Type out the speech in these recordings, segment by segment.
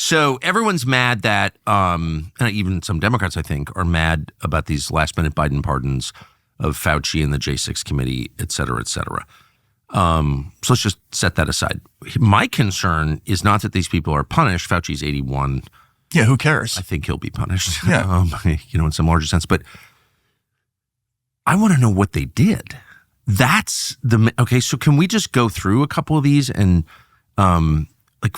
So everyone's mad that, and even some Democrats, I think, are mad about these last-minute Biden pardons of Fauci and the J6 committee, et cetera, et cetera. So let's just set that aside. My concern is not that these people are punished. Fauci's 81. Yeah, who cares? I think he'll be punished, Yeah. In some larger sense. But I want to know what they did. Okay, so can we just go through a couple of these and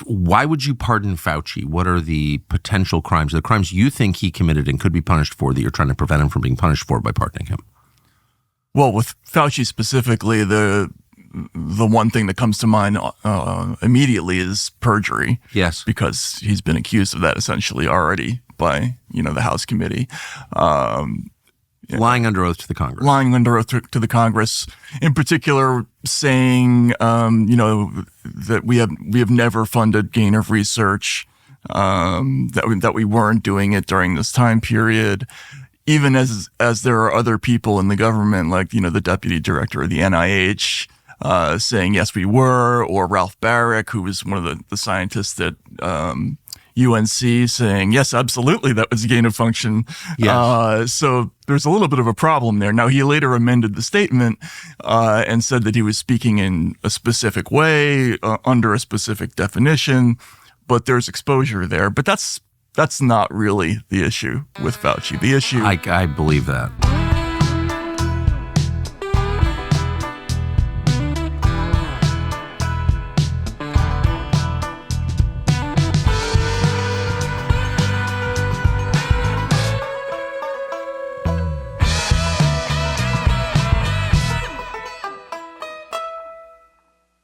why would you pardon Fauci? What are the potential crimes, the crimes you think he committed and could be punished for that you're trying to prevent him from being punished for by pardoning him? Well, with Fauci specifically, the one thing that comes to mind immediately is perjury. Yes. Because he's been accused of that essentially already by, the House committee. Lying under oath to the Congress. Lying under oath to the Congress, in particular, saying, that we have never funded gain of research, that we weren't doing it during this time period, even as there are other people in the government, like the deputy director of the NIH, saying yes we were, or Ralph Barrick, who was one of the scientists at UNC, saying, yes, absolutely, that was gain of function. Yes. So there's a little bit of a problem there. Now, he later amended the statement and said that he was speaking in a specific way, under a specific definition, but there's exposure there. But that's not really the issue with Fauci. The issue... I believe that.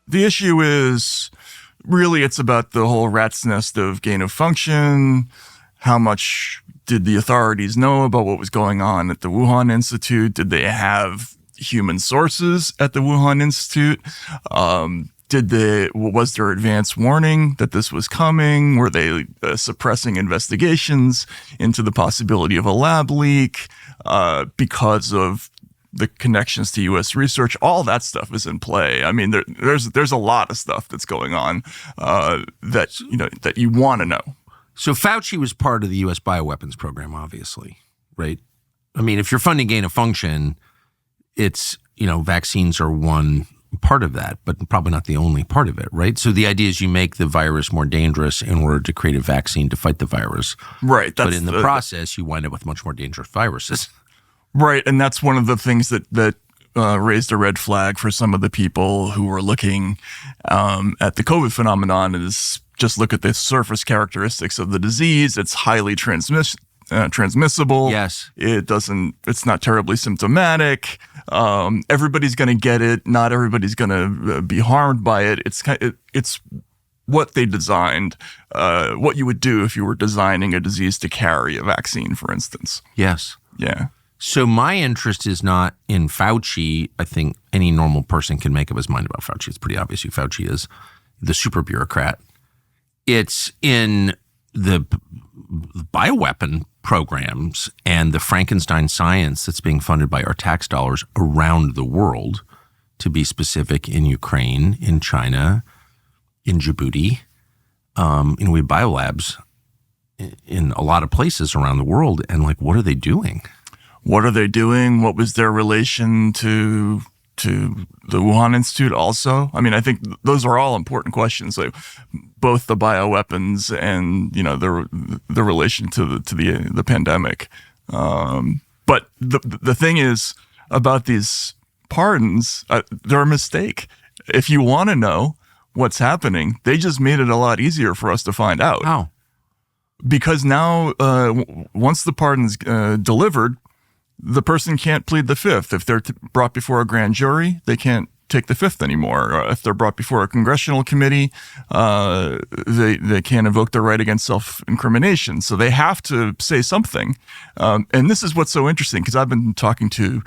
The issue is, really, it's about the whole rat's nest of gain of function. How much did the authorities know about what was going on at the Wuhan Institute? Did they have human sources at the Wuhan Institute? Was there advance warning that this was coming? Were they suppressing investigations into the possibility of a lab leak because of the connections to U.S. research? All that stuff is in play. I mean, there's a lot of stuff that's going on that you want to know. So Fauci was part of the U.S. bioweapons program, obviously, right? I mean, if you're funding gain of function, it's, vaccines are one part of that, but probably not the only part of it, right? So the idea is you make the virus more dangerous in order to create a vaccine to fight the virus. Right. But in the process, you wind up with much more dangerous viruses. Right, and that's one of the things that raised a red flag for some of the people who were looking at the COVID phenomenon is just look at the surface characteristics of the disease. It's highly transmissible. Yes. It's not terribly symptomatic. Everybody's going to get it. Not everybody's going to be harmed by it. It's what they designed, what you would do if you were designing a disease to carry a vaccine, for instance. Yes. Yeah. So my interest is not in Fauci. I think any normal person can make up his mind about Fauci. It's pretty obvious who Fauci is, the super bureaucrat. It's in the bioweapon programs and the Frankenstein science that's being funded by our tax dollars around the world, to be specific, in Ukraine, in China, in Djibouti. We have biolabs in a lot of places around the world. And what are they doing? What are they doing? What was their relation to the Wuhan Institute also? I mean, I think those are all important questions, like both the bioweapons and, the relation to the pandemic. But the thing is about these pardons, they're a mistake. If you want to know what's happening, they just made it a lot easier for us to find out. How? Because now, once the pardon's delivered, the person can't plead the fifth. If they're brought before a grand jury, they can't take the fifth anymore. Or if they're brought before a congressional committee, they can't invoke their right against self-incrimination. So they have to say something. And this is what's so interesting, because I've been talking to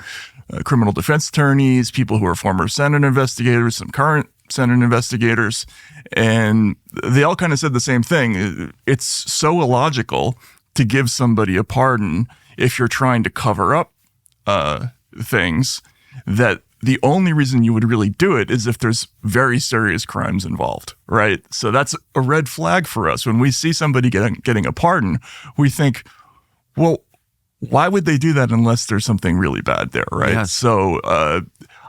criminal defense attorneys, people who are former Senate investigators, some current Senate investigators, and they all kind of said the same thing. It's so illogical to give somebody a pardon if you're trying to cover up things that the only reason you would really do it is if there's very serious crimes involved, right? So that's a red flag for us. When we see somebody getting a pardon, we think, well, why would they do that unless there's something really bad there, right? Yes. So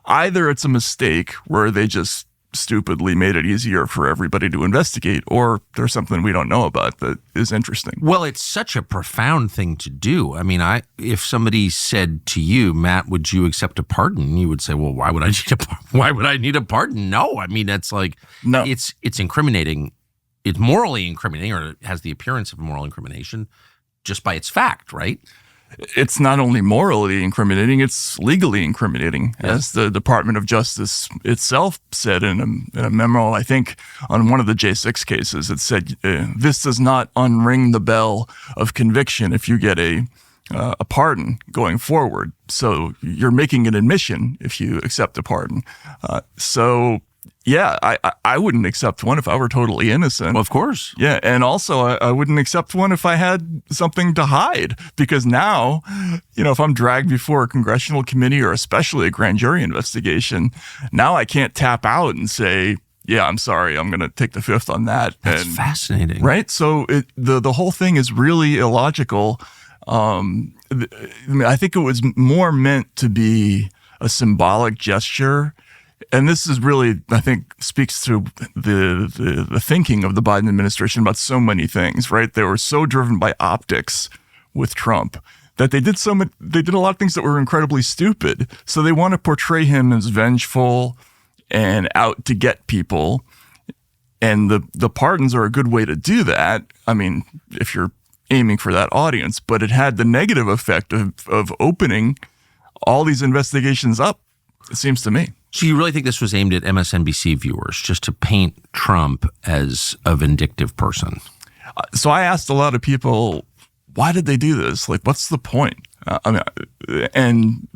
either it's a mistake where they just stupidly made it easier for everybody to investigate, or there's something we don't know about that is interesting. Well, it's such a profound thing to do. I mean, if somebody said to you, Matt, would you accept a pardon? You would say, well, why would I need a pardon? No, I mean, it's like, no, it's incriminating. It's morally incriminating, or it has the appearance of moral incrimination just by its fact, right? It's not only morally incriminating, it's legally incriminating, as the Department of Justice itself said in a memo, I think, on one of the J6 cases. It said, this does not unring the bell of conviction if you get a pardon going forward. So you're making an admission if you accept a pardon. Yeah, I wouldn't accept one if I were totally innocent. Well, of course. Yeah, and also I wouldn't accept one if I had something to hide, because now, if I'm dragged before a congressional committee or especially a grand jury investigation, now I can't tap out and say, yeah, I'm sorry, I'm going to take the fifth on that. That's fascinating. Right? So the whole thing is really illogical. I think it was more meant to be a symbolic gesture. And this is really, I think, speaks to the thinking of the Biden administration about so many things, right? They were so driven by optics with Trump that they did a lot of things that were incredibly stupid. So they want to portray him as vengeful and out to get people. And the pardons are a good way to do that. I mean, if you're aiming for that audience, but it had the negative effect of opening all these investigations up, it seems to me. So you really think this was aimed at MSNBC viewers, just to paint Trump as a vindictive person? So I asked a lot of people, why did they do this? Like, what's the point? And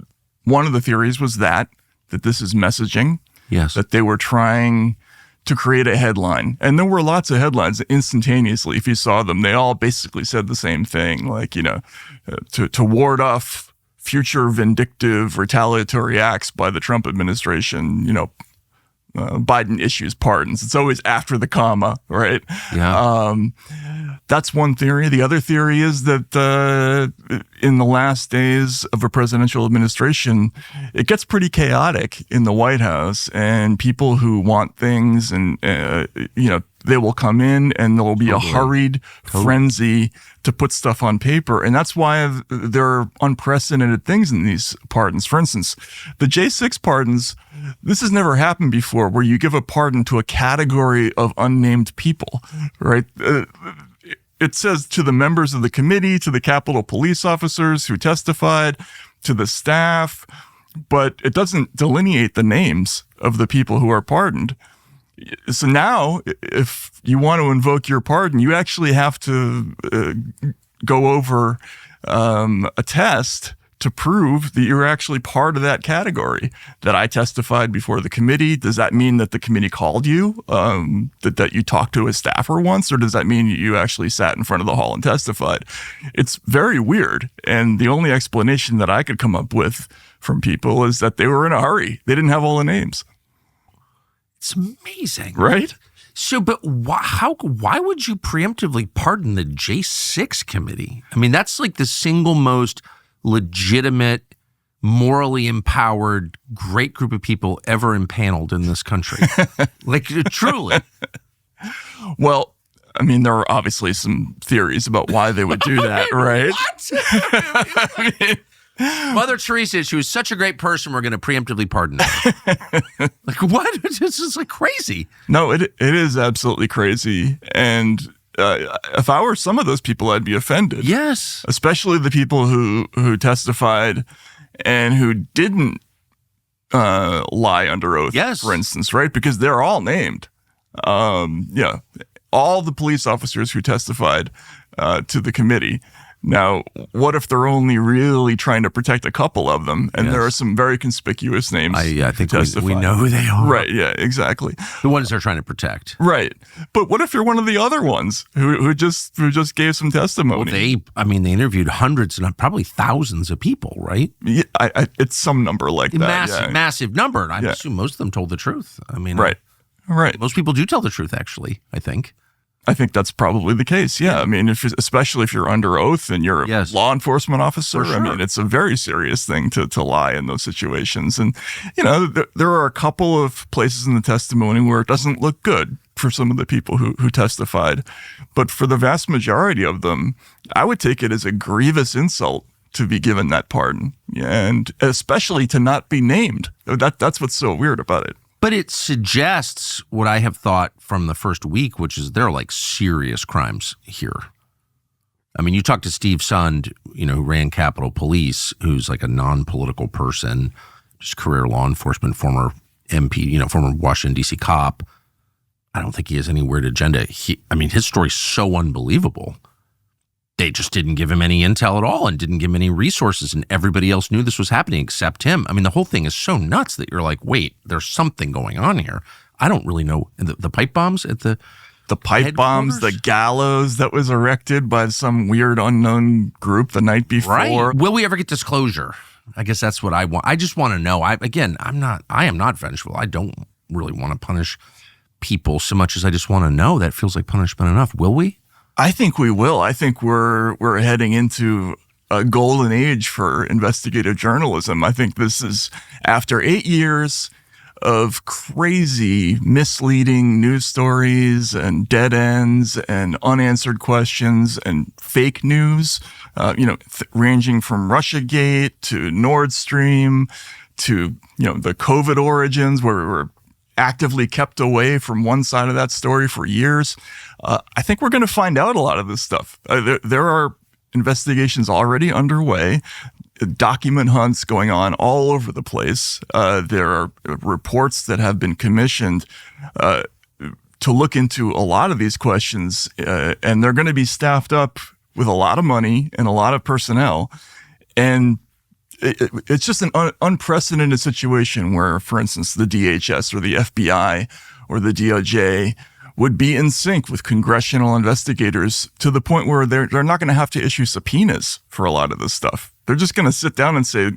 one of the theories was that this is messaging. Yes. That they were trying to create a headline. And there were lots of headlines instantaneously. If you saw them, they all basically said the same thing, like, to ward off future vindictive retaliatory acts by the Trump administration, Biden issues pardons. It's always after the comma, right? Yeah. That's one theory. The other theory is that in the last days of a presidential administration, it gets pretty chaotic in the White House, and people who want things and, they will come in and there will be a hurried frenzy to put stuff on paper. And that's why there are unprecedented things in these pardons. For instance, the J6 pardons, this has never happened before, where you give a pardon to a category of unnamed people, right? It says to the members of the committee, to the Capitol police officers who testified, to the staff, but it doesn't delineate the names of the people who are pardoned. So now, if you want to invoke your pardon, you actually have to go over a test to prove that you're actually part of that category, that I testified before the committee. Does that mean that the committee called you, that you talked to a staffer once, or does that mean you actually sat in front of the hall and testified? It's very weird. And the only explanation that I could come up with from people is that they were in a hurry. They didn't have all the names. It's amazing. Right? So, but why would you preemptively pardon the J6 committee? I mean, that's like the single most legitimate, morally empowered, great group of people ever impaneled in this country. Like, truly. Well, I mean, there are obviously some theories about why they would do that, right? What? Mother Teresa, she was such a great person, we're going to preemptively pardon her. Like, what? This is like crazy. No, it is absolutely crazy. And if I were some of those people, I'd be offended. Yes. Especially the people who testified and who didn't lie under oath, yes, for instance, right? Because they're all named. all the police officers who testified to the committee. Now, what if they're only really trying to protect a couple of them? And there are some very conspicuous names. I think we know who they are. Right, yeah, exactly. The ones they're trying to protect. Right. But what if you're one of the other ones who just gave some testimony? Well, they interviewed hundreds and probably thousands of people, right? Yeah, it's some number like that. Massive number. And I assume most of them told the truth. Right. Most people do tell the truth, actually, I think. I think that's probably the case. Yeah. Especially if you're under oath and you're a law enforcement officer, sure. It's a very serious thing to lie in those situations. And, there are a couple of places in the testimony where it doesn't look good for some of the people who testified. But for the vast majority of them, I would take it as a grievous insult to be given that pardon, and especially to not be named. That's what's so weird about it. But it suggests what I have thought from the first week, which is there are like serious crimes here. You talk to Steve Sund, who ran Capitol Police, who's like a non-political person, just career law enforcement, former MP, former Washington, D.C. cop. I don't think he has any weird agenda. His story's so unbelievable. They just didn't give him any intel at all and didn't give him any resources, and everybody else knew this was happening except him. The whole thing is so nuts that you're like, wait, there's something going on here. I don't really know. The pipe bombs at the pipe bombs, the gallows that was erected by some weird unknown group the night before. Right. Will we ever get disclosure? I guess that's what I want. I just want to know. I am not vengeful. I don't really want to punish people so much as I just want to know. That feels like punishment enough. Will we? I think we will. I think we're heading into a golden age for investigative journalism. I think this is after 8 years of crazy, misleading news stories and dead ends and unanswered questions and fake news, ranging from Russiagate to Nord Stream to, the COVID origins where we're actively kept away from one side of that story for years. I think we're going to find out a lot of this stuff. There are investigations already underway, document hunts going on all over the place. There are reports that have been commissioned to look into a lot of these questions, and they're going to be staffed up with a lot of money and a lot of personnel. And it's just an unprecedented situation where, for instance, the DHS or the FBI or the DOJ would be in sync with congressional investigators to the point where they're not going to have to issue subpoenas for a lot of this stuff. They're just going to sit down and say,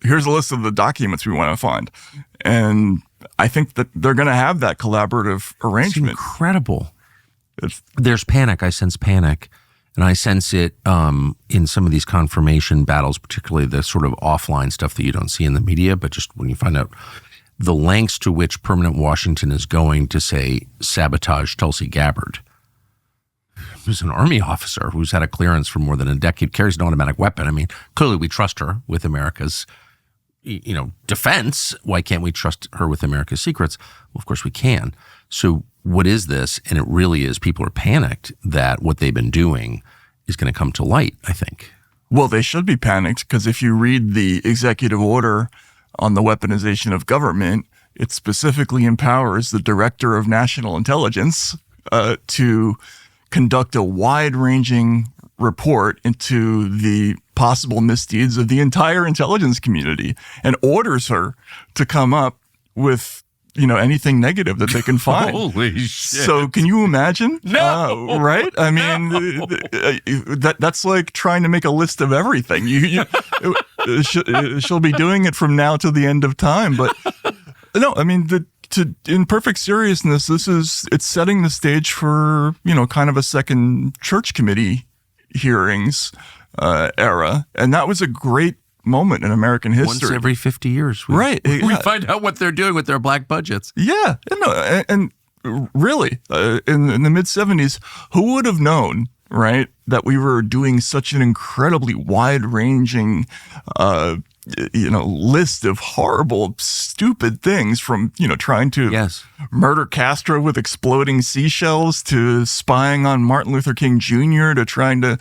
here's a list of the documents we want to find. And I think that they're going to have that collaborative arrangement. It's incredible. There's panic. I sense panic. And I sense it in some of these confirmation battles, particularly the sort of offline stuff that you don't see in the media, but just when you find out the lengths to which permanent Washington is going to, say, sabotage Tulsi Gabbard, who's an Army officer who's had a clearance for more than a decade, carries an automatic weapon. Clearly we trust her with America's, defense. Why can't we trust her with America's secrets? Well, of course we can. So what is this? And it really is, people are panicked that what they've been doing is going to come to light, I think. Well, they should be panicked because if you read the executive order on the weaponization of government, it specifically empowers the Director of National Intelligence to conduct a wide-ranging report into the possible misdeeds of the entire intelligence community and orders her to come up with anything negative that they can find. Holy shit. So can you imagine? No. Right? That's like trying to make a list of everything. She'll be doing it from now to the end of time. But no, in perfect seriousness, it's setting the stage for, kind of a second church committee hearings era. And that was a great moment in American history. Once every 50 years. We find out what they're doing with their black budgets. Yeah. And really, in the mid-'70s, who would have known, right, that we were doing such an incredibly wide-ranging list of horrible, stupid things from, trying to murder Castro with exploding seashells to spying on Martin Luther King Jr. to trying to,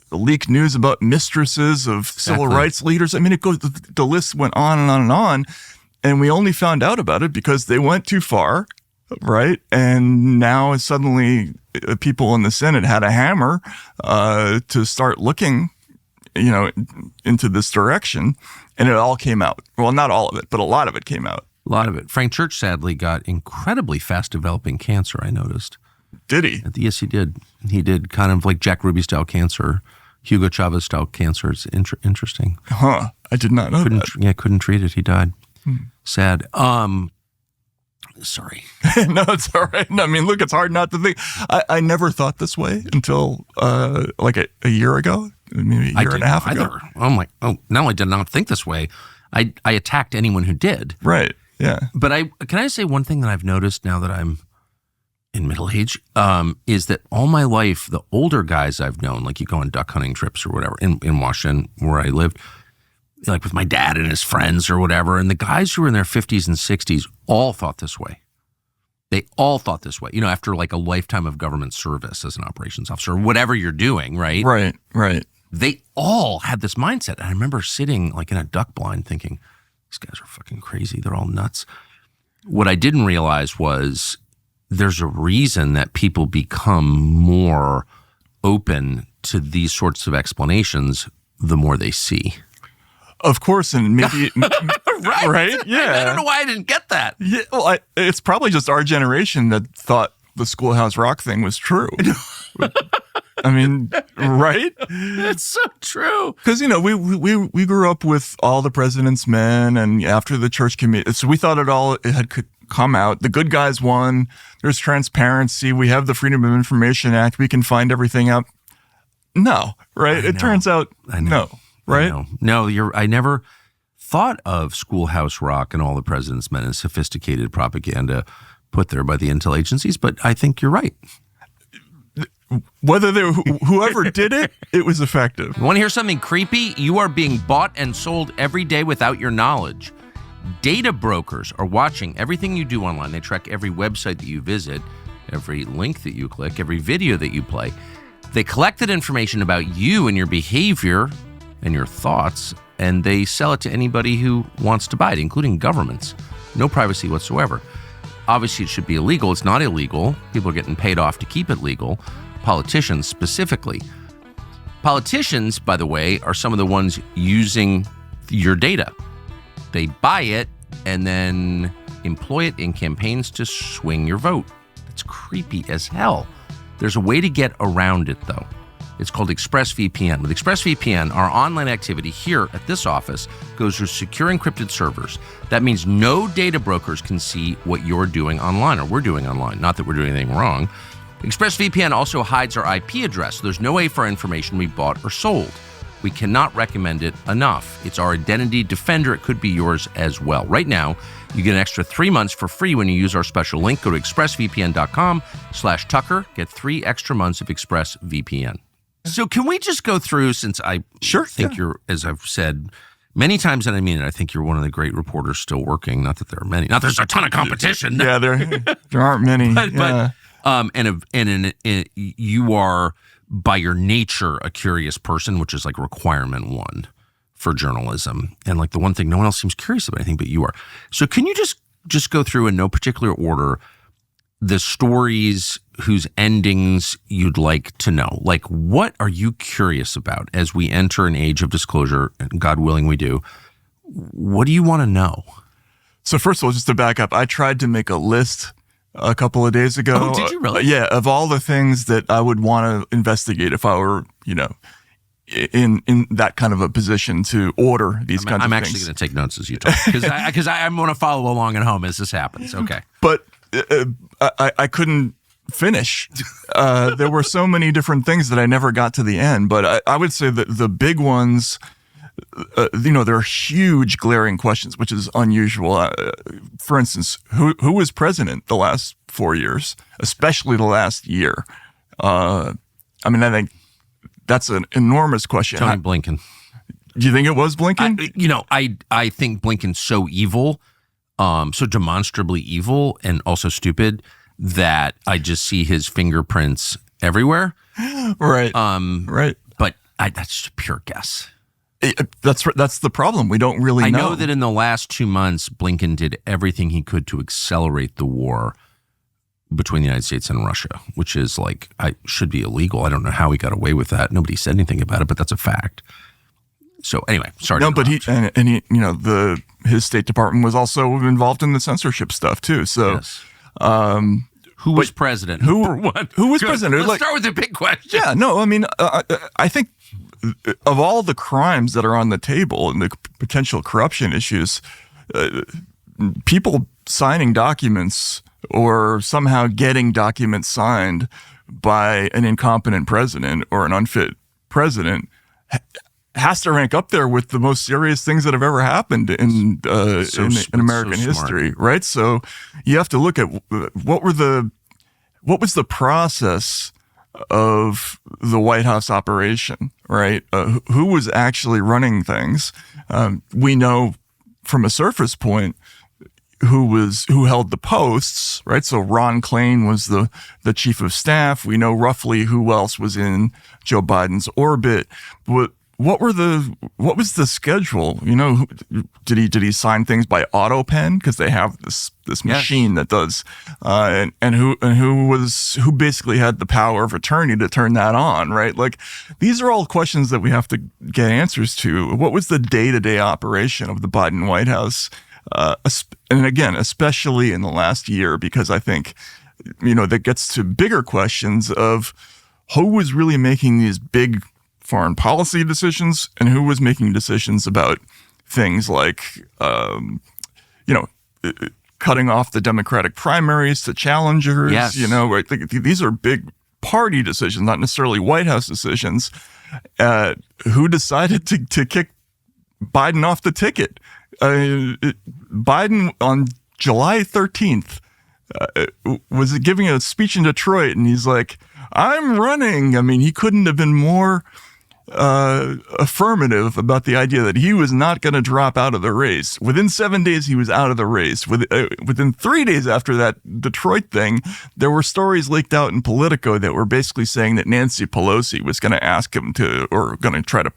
leak news about mistresses of civil rights leaders. The list went on and on and on. And we only found out about it because they went too far right? And now suddenly people in the Senate had a hammer to start looking, into this direction, and it all came out. Well, not all of it, but a lot of it came out. A lot of it. Frank Church, sadly, got incredibly fast-developing cancer, I noticed. Did he? Yes, he did. He did kind of like Jack Ruby-style cancer, Hugo Chavez-style cancer. It's interesting. Huh. I did not know that. Yeah, couldn't treat it. He died. Sad. Sorry. No, it's all right. I mean, look, it's hard not to think. I never thought this way until like a year ago, maybe a year and a half ago. Not only did I not think this way, I attacked anyone who did. Right. Yeah. But can I say one thing that I've noticed now that I'm in middle age, is that all my life, the older guys I've known, like you go on duck hunting trips or whatever in Washington where I lived, like with my dad and his friends or whatever, and the guys who were in their 50s and 60s all thought this way. They all thought this way, after like a lifetime of government service as an operations officer, or whatever you're doing, right? Right. They all had this mindset. And I remember sitting like in a duck blind thinking, these guys are fucking crazy. They're all nuts. What I didn't realize was there's a reason that people become more open to these sorts of explanations the more they see. Of course, and maybe right? Yeah. I don't know why I didn't get that. Yeah, well, it's probably just our generation that thought the Schoolhouse Rock thing was true. I mean, right? It's so true. Because we grew up with All the President's Men, and after the church committee, so we thought it had come out. The good guys won. There's transparency. We have the Freedom of Information Act. We can find everything out. No, right? It turns out no. Right? No, I never thought of Schoolhouse Rock and All the President's Men as sophisticated propaganda put there by the intel agencies, but I think you're right. Whether whoever did it, it was effective. You want to hear something creepy? You are being bought and sold every day without your knowledge. Data brokers are watching everything you do online. They track every website that you visit, every link that you click, every video that you play. They collected information about you and your behavior and your thoughts, and they sell it to anybody who wants to buy it, including governments. No privacy whatsoever. Obviously, it should be illegal. It's not illegal. People are getting paid off to keep it legal. Politicians specifically. Politicians, by the way, are some of the ones using your data. They buy it and then employ it in campaigns to swing your vote. It's creepy as hell. There's a way to get around it, though. It's called ExpressVPN. With ExpressVPN, our online activity here at this office goes through secure encrypted servers. That means no data brokers can see what you're doing online or we're doing online. Not that we're doing anything wrong. ExpressVPN also hides our IP address, so there's no way for our information to be bought or sold. We cannot recommend it enough. It's our identity defender. It could be yours as well. Right now, you get an extra 3 months for free when you use our special link. Go to expressvpn.com/Tucker. Get 3 extra months of ExpressVPN. So can we just go through, since I think you're, as I've said many times, and I mean it, I think you're one of the great reporters still working. Not that there are many. Not there's a ton of competition. Yeah, there aren't many. And you are, by your nature, a curious person, which is like requirement 1 for journalism. And like the one thing no one else seems curious about, I think, but you are. So can you just go through in no particular order the stories whose endings you'd like to know? Like, what are you curious about as we enter an age of disclosure, and God willing we do? What do you want to know? So first of all, just to back up, I tried to make a list a couple of days ago. Oh, did you really? Yeah, of all the things that I would want to investigate if I were, in that kind of a position to order these kinds of things. I'm actually going to take notes as you talk, because I want to follow along at home as this happens. Okay. But I couldn't finish. There were so many different things that I never got to the end. But I would say that the big ones, there are huge glaring questions, which is unusual. For instance, who was president the last 4 years, especially the last year? I think that's an enormous question. Tony Blinken. Do you think it was Blinken? I think Blinken's so evil, so demonstrably evil and also stupid that I just see his fingerprints everywhere. Right. Right. But that's just a pure guess. That's the problem. We don't really know. I know that in the last 2 months, Blinken did everything he could to accelerate the war between the United States and Russia, which is like, should be illegal. I don't know how he got away with that. Nobody said anything about it, but that's a fact. So anyway, sorry. No, but he, his State Department was also involved in the censorship stuff too. So, yes. Who was president? Who was Good. president? Let's start with the big question. Yeah, no, I mean, I think of all the crimes that are on the table and the potential corruption issues, people signing documents or somehow getting documents signed by an incompetent president or an unfit president has to rank up there with the most serious things that have ever happened in American history, right? So you have to look at what was the process of the White House operation, right? Who was actually running things? We know from a surface point who held the posts, right? So Ron Klain was the chief of staff. We know roughly who else was in Joe Biden's orbit. What was the schedule? Did he sign things by auto pen because they have this machine that does, and who basically had the power of attorney to turn that on, right? Like, these are all questions that we have to get answers to. What was the day-to-day operation of the Biden White House? And again, especially in the last year, because I think, that gets to bigger questions of who was really making these big foreign policy decisions and who was making decisions about things like, cutting off the Democratic primaries to challengers. Yes. Right? These are big party decisions, not necessarily White House decisions. Who decided to kick Biden off the ticket? Biden on July 13th was giving a speech in Detroit, and he's like, I'm running. I mean, he couldn't have been more affirmative about the idea that he was not going to drop out of the race. Within 7 days, he was out of the race. Within 3 days after that Detroit thing, there were stories leaked out in Politico that were basically saying that Nancy Pelosi was going to ask him to, or going to try to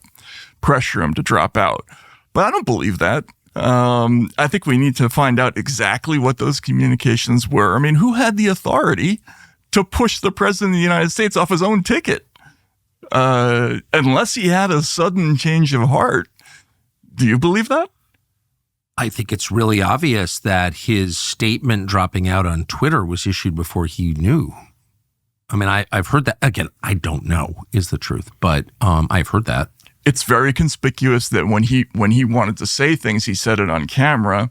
pressure him to drop out. But I don't believe that. I think we need to find out exactly what those communications were. I mean, who had the authority to push the president of the United States off his own ticket? Unless he had a sudden change of heart. Do you believe that? I think it's really obvious that his statement dropping out on Twitter was issued before he knew. I mean, I've heard that. Again, I don't know is the truth, but I've heard that. It's very conspicuous that when he wanted to say things, he said it on camera,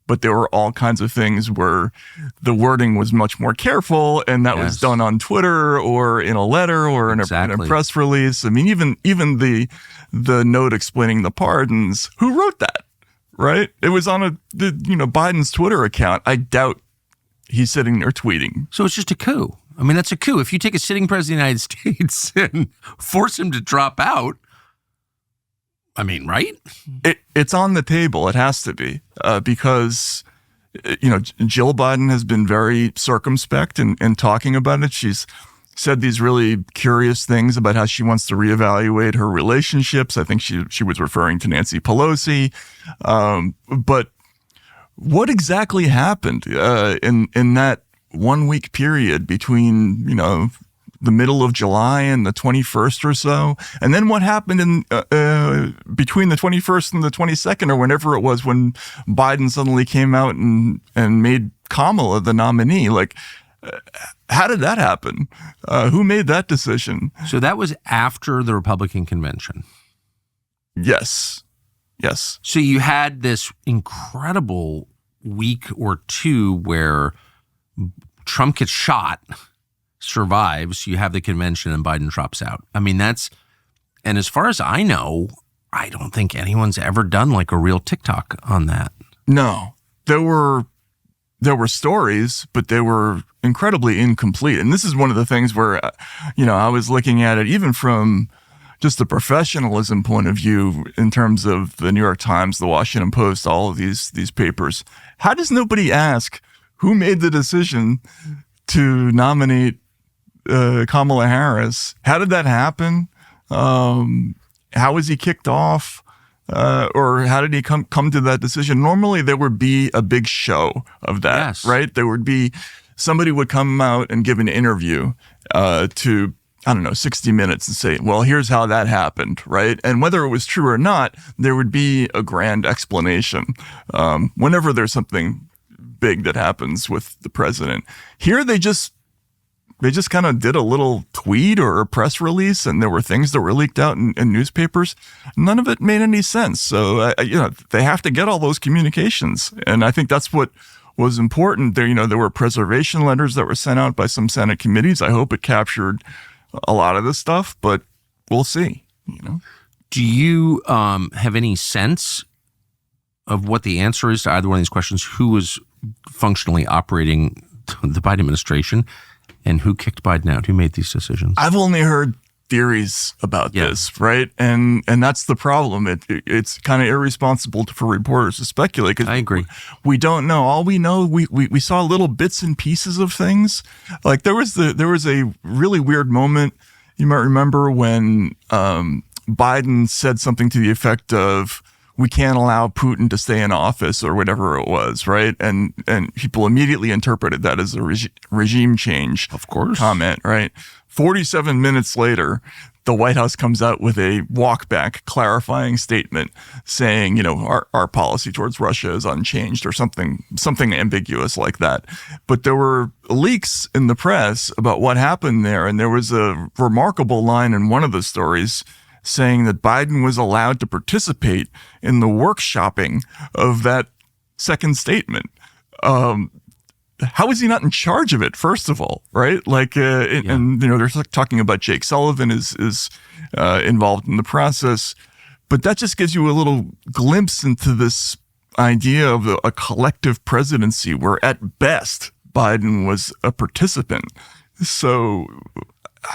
but there were all kinds of things where the wording was much more careful, and that was done on Twitter or in a letter or in a press release. I mean, even the note explaining the pardons, who wrote that, right? It was on Biden's Twitter account. I doubt he's sitting there tweeting. So it's just a coup. I mean, that's a coup. If you take a sitting president of the United States and force him to drop out, I mean, right? It's on the table. It has to be because, Jill Biden has been very circumspect in talking about it. She's said these really curious things about how she wants to reevaluate her relationships. I think she was referring to Nancy Pelosi. But what exactly happened in that 1 week period between, the middle of July and the 21st or so? And then what happened in between the 21st and the 22nd or whenever it was when Biden suddenly came out and made Kamala the nominee? Like, how did that happen? Who made that decision? So that was after the Republican convention. Yes. So you had this incredible week or two where Trump gets shot, survives, you have the convention, and Biden drops out. I mean, and as far as I know, I don't think anyone's ever done like a real TikTok on that. No, there were stories, but they were incredibly incomplete. And this is one of the things where, I was looking at it even from just the professionalism point of view in terms of the New York Times, the Washington Post, all of these papers. How does nobody ask who made the decision to nominate Kamala Harris? How did that happen? How was he kicked off? Or how did he come to that decision? Normally, there would be a big show of that, right? There would be somebody would come out and give an interview to, I don't know, 60 Minutes and say, well, here's how that happened, right? And whether it was true or not, there would be a grand explanation whenever there's something big that happens with the president. Here, they just kind of did a little tweet or a press release, and there were things that were leaked out in newspapers. None of it made any sense. So, they have to get all those communications. And I think that's what was important. There were preservation letters that were sent out by some Senate committees. I hope it captured a lot of this stuff, but we'll see. Do you have any sense of what the answer is to either one of these questions? Who was functionally operating the Biden administration? And who kicked Biden out? Who made these decisions? I've only heard theories about this, right? And that's the problem. It's kind of irresponsible for reporters to speculate. I agree. We don't know. All we know, we saw little bits and pieces of things. Like there was a really weird moment. You might remember when Biden said something to the effect of, we can't allow Putin to stay in office or whatever it was, right? And people immediately interpreted that as a regime change, of course, comment, right? 47 minutes later, the White House comes out with a walkback clarifying statement saying, our policy towards Russia is unchanged or something ambiguous like that. But there were leaks in the press about what happened there. And there was a remarkable line in one of the stories saying that Biden was allowed to participate in the workshopping of that second statement. How is he not in charge of it, first of all, right? And they're talking about Jake Sullivan is involved in the process, but that just gives you a little glimpse into this idea of a collective presidency where at best Biden was a participant. So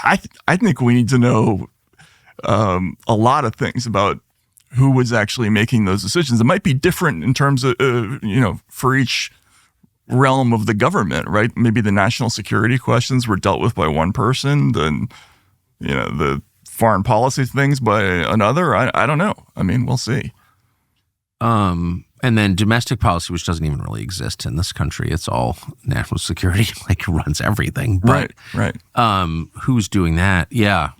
I think we need to know a lot of things about who was actually making those decisions. It might be different in terms of, for each realm of the government, right? Maybe the national security questions were dealt with by one person, then, the foreign policy things by another. I don't know. I mean, we'll see. And then domestic policy, which doesn't even really exist in this country. It's all national security, runs everything. But, right. Who's doing that? Yeah.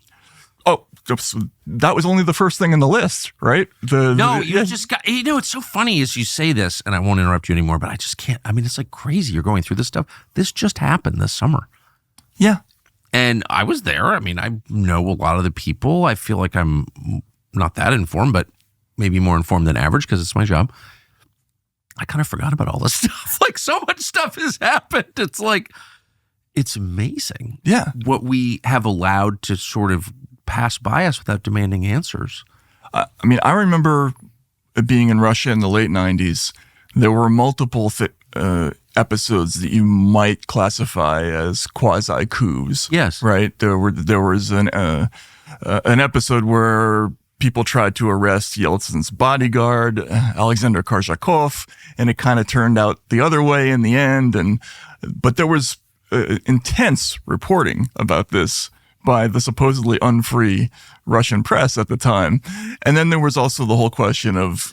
That was only the first thing in the list, right? It's so funny as you say this, and I won't interrupt you anymore, but I just can't. I mean, it's crazy. You're going through this stuff. This just happened this summer. Yeah. And I was there. I mean, I know a lot of the people. I feel like I'm not that informed, but maybe more informed than average because it's my job. I kind of forgot about all this stuff. So much stuff has happened. It's amazing. Yeah. What we have allowed to sort of pass by us without demanding answers. I remember being in Russia in the late 90s. There were multiple episodes that you might classify as quasi-coups. Yes. Right? There was an episode where people tried to arrest Yeltsin's bodyguard, Alexander Korzhakov, and it kind of turned out the other way in the end. But there was intense reporting about this by the supposedly unfree Russian press at the time. And then there was also the whole question of,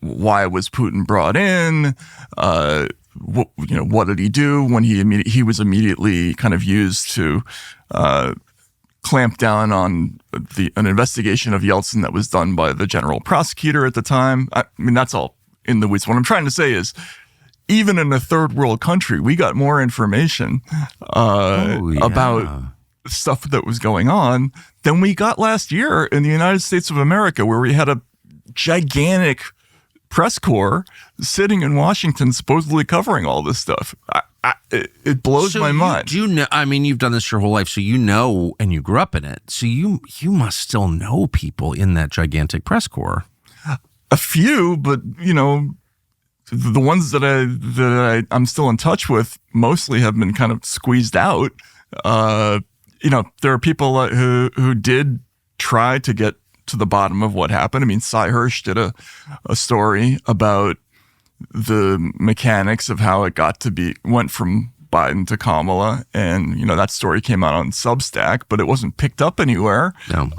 why was Putin brought in? What did he do when he was immediately kind of used to clamp down on an investigation of Yeltsin that was done by the general prosecutor at the time. I mean, that's all in the weeds. What I'm trying to say is, even in a third world country, we got more information about stuff that was going on than we got last year in the United States of America, where we had a gigantic press corps sitting in Washington supposedly covering all this stuff. It blows my mind. I mean, you've done this your whole life, so you know, and you grew up in it. So you must still know people in that gigantic press corps. A few, but the ones that I'm still in touch with mostly have been kind of squeezed out. There are people who did try to get to the bottom of what happened. I mean, Cy Hirsch did a story about the mechanics of how it went from Biden to Kamala. And, that story came out on Substack, but it wasn't picked up anywhere. No.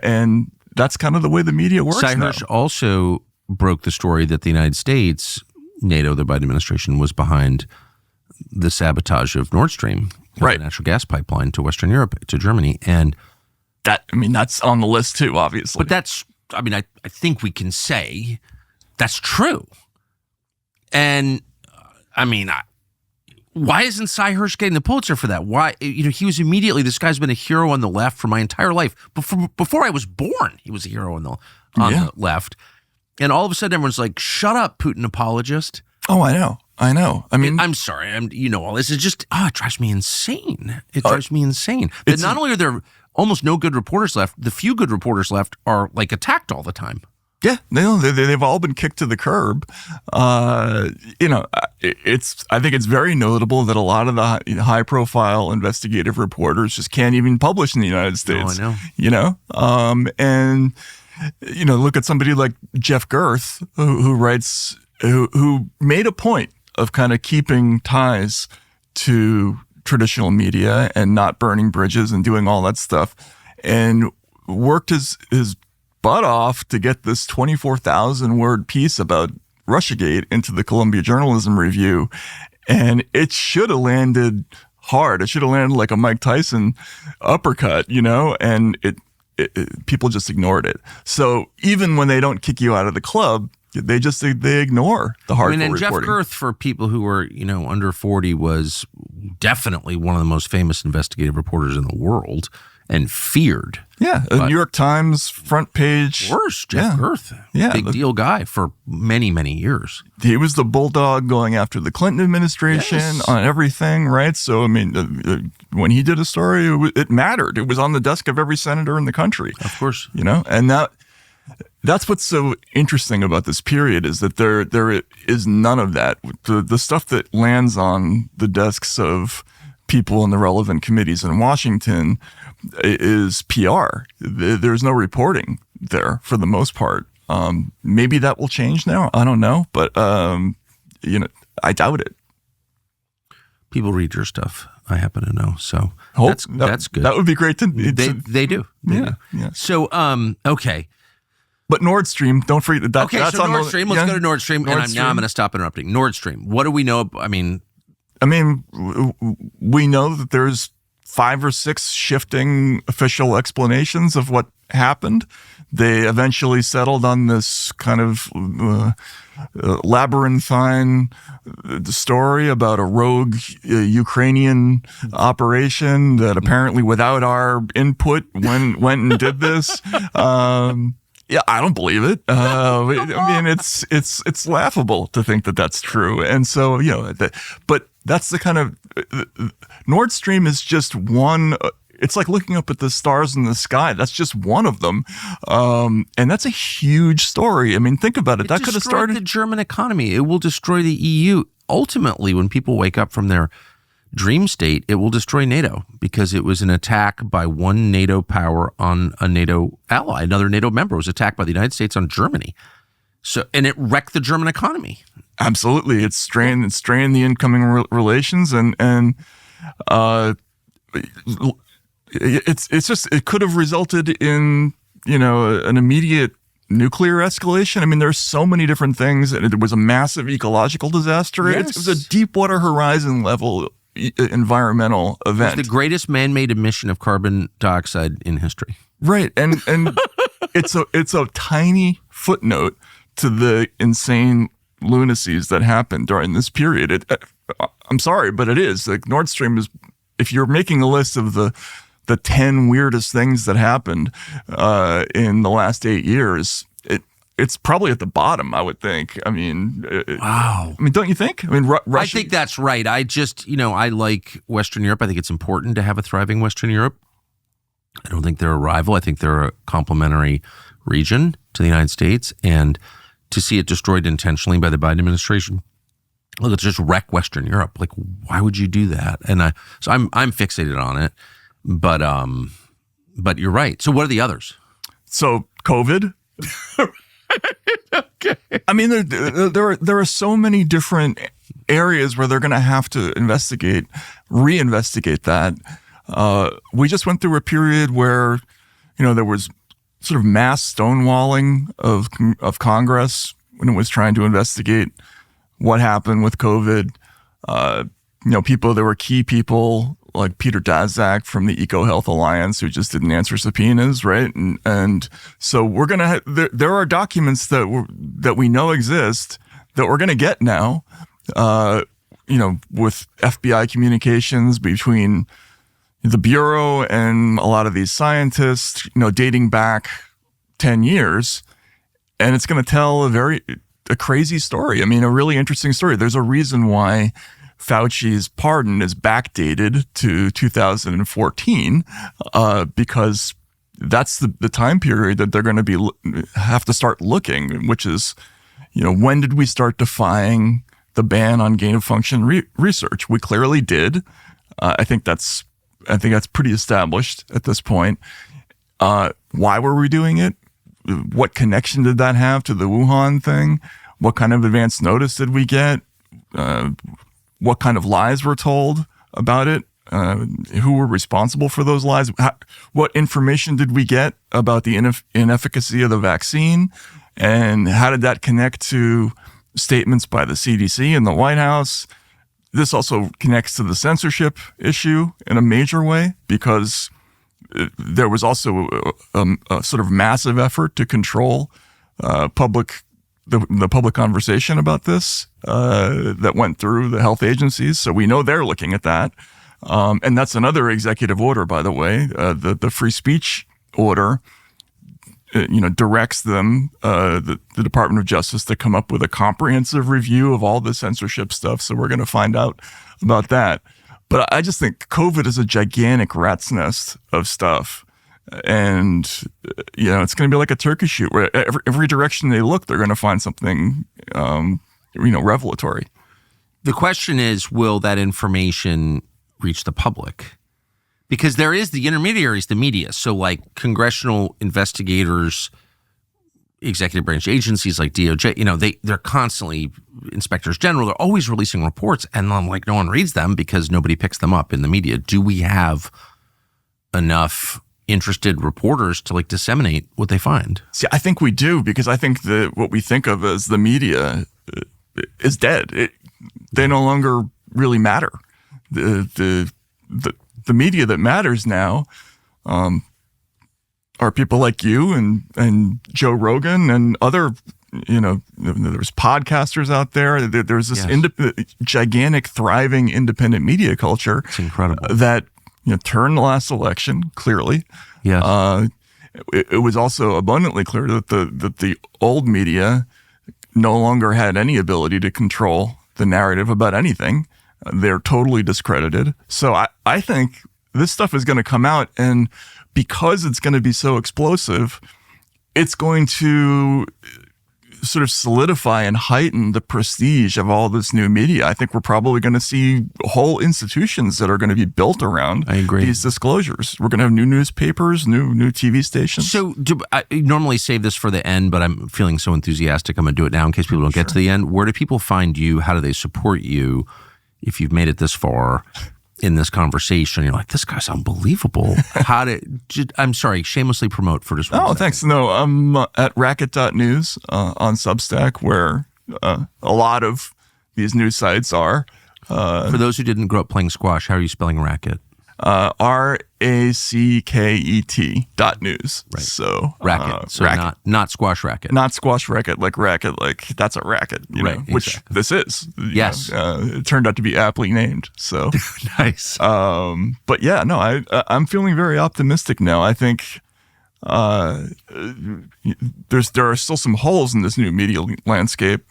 And that's kind of the way the media works now. Cy Hirsch also broke the story that the United States, NATO, the Biden administration, was behind the sabotage of Nord Stream, the natural gas pipeline to Western Europe, to Germany. And that's on the list too, obviously. But I think we can say that's true. And why isn't Cy Hirsch getting the Pulitzer for that? Why? He was immediately, this guy's been a hero on the left for my entire life. Before I was born, he was a hero on the left. And all of a sudden, everyone's like, shut up, Putin apologist. Oh, I know. I'm sorry. All this is just, it drives me insane. It drives me insane. That not only are there almost no good reporters left, the few good reporters left are like attacked all the time. Yeah, they've all been kicked to the curb. I think it's very notable that a lot of the high-profile investigative reporters just can't even publish in the United States. Oh, I know. And look at somebody like Jeff Gerth, who made a point of kind of keeping ties to traditional media and not burning bridges and doing all that stuff, and worked his butt off to get this 24,000 word piece about Russiagate into the Columbia Journalism Review. And it should have landed hard. It should have landed like a Mike Tyson uppercut, and people just ignored it. So even when they don't kick you out of the club, they ignore the hardcore and reporting. Jeff Gerth, for people who were, under 40, was definitely one of the most famous investigative reporters in the world and feared. Yeah, a New York Times front page. Worse, Jeff Gerth. Yeah, big deal guy for many, many years. He was the bulldog going after the Clinton administration on everything, right? So, when he did a story, it mattered. It was on the desk of every senator in the country. Of course. And that's what's so interesting about this period, is that there is none of that. The stuff that lands on the desks of people in the relevant committees in Washington is PR. There's no reporting there for the most part. Maybe that will change now. I don't know, but I doubt it. People read your stuff, I happen to know. So that's good. That would be great to. They do. Yeah. So okay. But Nord Stream, don't forget that. Okay, that's so Nord Stream. Let's go to Nord Stream. Now I'm going to stop interrupting. Nord Stream. What do we know? We know that there's 5 or 6 shifting official explanations of what happened. They eventually settled on this kind of labyrinthine story about a rogue Ukrainian operation that apparently, without our input, went and did this. Yeah, I don't believe it. It's laughable to think that that's true. And so, but that's the kind of Nord Stream is just one. It's like looking up at the stars in the sky. That's just one of them. And that's a huge story. Think about it. That could have started the German economy. It will destroy the EU. Ultimately, when people wake up from their dream state, it will destroy NATO, because it was an attack by one NATO power on a NATO ally. Another NATO member was attacked by the United States on Germany. And it wrecked the German economy. Absolutely. It's strained the incoming relations, and it's just, it could have resulted in, an immediate nuclear escalation. There's so many different things. It was a massive ecological disaster. Yes. It was a Deepwater Horizon level environmental event. It's the greatest man-made emission of carbon dioxide in history. Right. And it's a tiny footnote to the insane lunacies that happened during this period. I'm sorry, but it is. Like, Nord Stream is, if you're making a list of the 10 weirdest things that happened in the last 8 years, it's probably at the bottom, I would think. Wow. Don't you think? Russia. I think that's right. I just, I like Western Europe. I think it's important to have a thriving Western Europe. I don't think they're a rival. I think they're a complementary region to the United States. And to see it destroyed intentionally by the Biden administration, look, it's just wreck Western Europe. Like, why would you do that? And I'm fixated on it. But you're right. So what are the others? So COVID. Okay. There are so many different areas where they're going to have to reinvestigate that. We just went through a period where, there was sort of mass stonewalling of Congress when it was trying to investigate what happened with COVID. people that were key people like Peter Daszak from the EcoHealth Alliance who just didn't answer subpoenas, right? And so we're gonna there are documents that we know exist that we're gonna get now, with FBI communications between the Bureau and a lot of these scientists, dating back 10 years, and it's going to tell a crazy story. I mean, a really interesting story. There's a reason why Fauci's pardon is backdated to 2014, because that's the time period that they're going to have to start looking, which is, when did we start defying the ban on gain of function research? We clearly did. I think that's pretty established at this point. Why were we doing it? What connection did that have to the Wuhan thing? What kind of advance notice did we get? What kind of lies were told about it? Who were responsible for those lies? What information did we get about the inefficacy of the vaccine? And how did that connect to statements by the CDC and the White House? This also connects to the censorship issue in a major way, because there was also a sort of massive effort to control the public conversation about this that went through the health agencies. So we know they're looking at that. And that's another executive order, by the way. The free speech order, directs them, the Department of Justice, to come up with a comprehensive review of all the censorship stuff. So we're going to find out about that. But I just think COVID is a gigantic rat's nest of stuff. And, it's going to be like a turkey shoot where every direction they look, they're going to find something, revelatory. The question is, will that information reach the public? Because there is the intermediaries, the media. So like congressional investigators, executive branch agencies like DOJ, they're constantly, inspectors general, they're always releasing reports, and I'm like, no one reads them because nobody picks them up in the media. Do we have enough interested reporters to disseminate what they find? See, I think we do, because I think that what we think of as the media is dead. They no longer really matter. The media that matters now are people like you and Joe Rogan and other, there's podcasters out there. There's this gigantic, thriving, independent media culture. It's incredible. That turned the last election, clearly. Yes. It was also abundantly clear that the old media no longer had any ability to control the narrative about anything. They're totally discredited. So I think this stuff is going to come out, and because it's going to be so explosive, it's going to sort of solidify and heighten the prestige of all this new media. I think we're probably going to see whole institutions that are going to be built around these disclosures. We're going to have new newspapers, new TV stations. So I normally save this for the end, but I'm feeling so enthusiastic, I'm going to do it now in case people don't get to the end. Where do people find you? How do they support you if you've made it this far in this conversation? You're like, this guy's unbelievable. I'm sorry, shamelessly promote for just 1 second. Thanks. No, I'm at racket.news on Substack, where a lot of these news sites are. For those who didn't grow up playing squash, how are you spelling racket? RACKET.news. Right. So racket. So racket. Not squash racket. Not squash racket, like that's a racket, which this is. Yes. It turned out to be aptly named. So nice. But yeah, no, I'm feeling very optimistic now. I think there are still some holes in this new media landscape.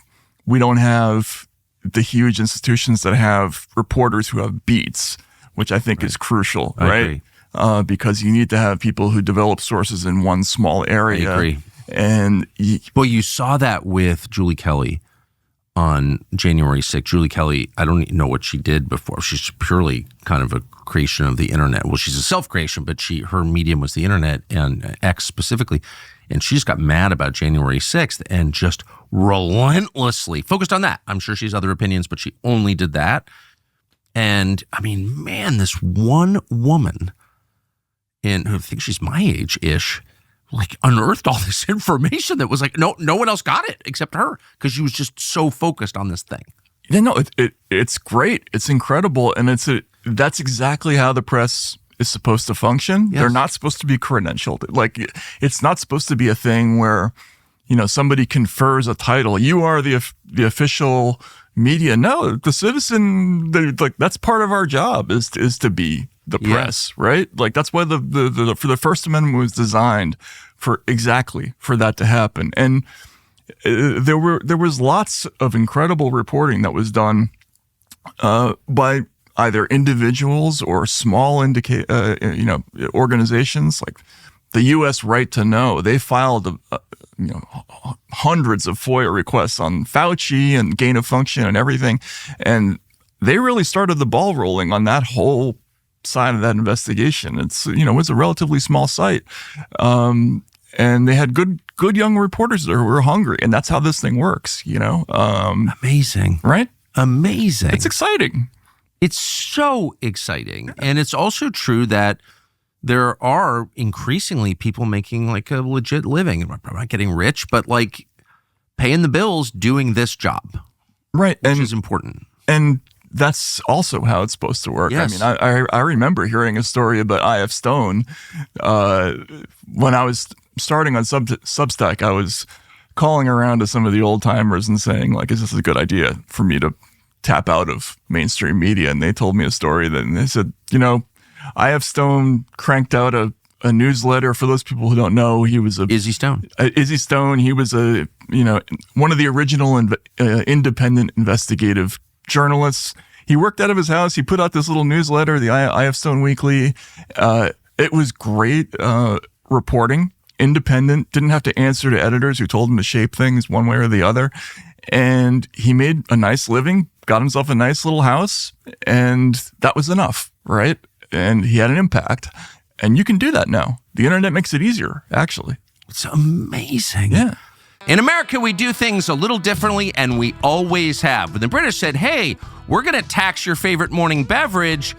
We don't have the huge institutions that have reporters who have beats, which I think is crucial, right? Because you need to have people who develop sources in one small area. I agree. And you saw that with Julie Kelly on January 6th. Julie Kelly, I don't know what she did before. She's purely kind of a creation of the internet. Well, she's a self-creation, but her medium was the internet, and X specifically. And she just got mad about January 6th and just relentlessly focused on that. I'm sure she has other opinions, but she only did that. And I mean, man, this one woman, and who I think she's my age-ish, unearthed all this information that was no one else got it except her, because she was just so focused on this thing. Yeah, no, it's great. It's incredible. And that's exactly how the press is supposed to function. Yes. They're not supposed to be credentialed. Like, it's not supposed to be a thing where, somebody confers a title. You are the official media. No, the citizen, that's part of our job is to be the press, right? Like, that's why the First Amendment was designed for that to happen. And there was lots of incredible reporting that was done by either individuals or small organizations like the U.S. Right to Know. They filed hundreds of FOIA requests on Fauci and gain of function and everything, and they really started the ball rolling on that whole side of that investigation. It's it was a relatively small site, and they had good young reporters there who were hungry, and that's how this thing works. Amazing, right? Amazing. It's exciting. It's so exciting. And it's also true that there are increasingly people making like a legit living. I'm not getting rich, but like paying the bills doing this job. Right. Which is important. And that's also how it's supposed to work. Yes. I mean, I remember hearing a story about I.F. Stone. When I was starting on Substack, I was calling around to some of the old timers and saying, like, is this a good idea for me to tap out of mainstream media? And they told me a story and they said, I.F. Stone cranked out a newsletter. For those people who don't know, he was Izzy Stone. Izzy Stone. He was one of the original independent investigative journalists. He worked out of his house. He put out this little newsletter, the I.F. Stone Weekly. It was great reporting, independent, didn't have to answer to editors who told him to shape things one way or the other. And he made a nice living, got himself a nice little house, and that was enough, right? And he had an impact. And you can do that now. The internet makes it easier, actually. It's amazing. Yeah. In America, we do things a little differently, and we always have. When the British said, hey, we're going to tax your favorite morning beverage,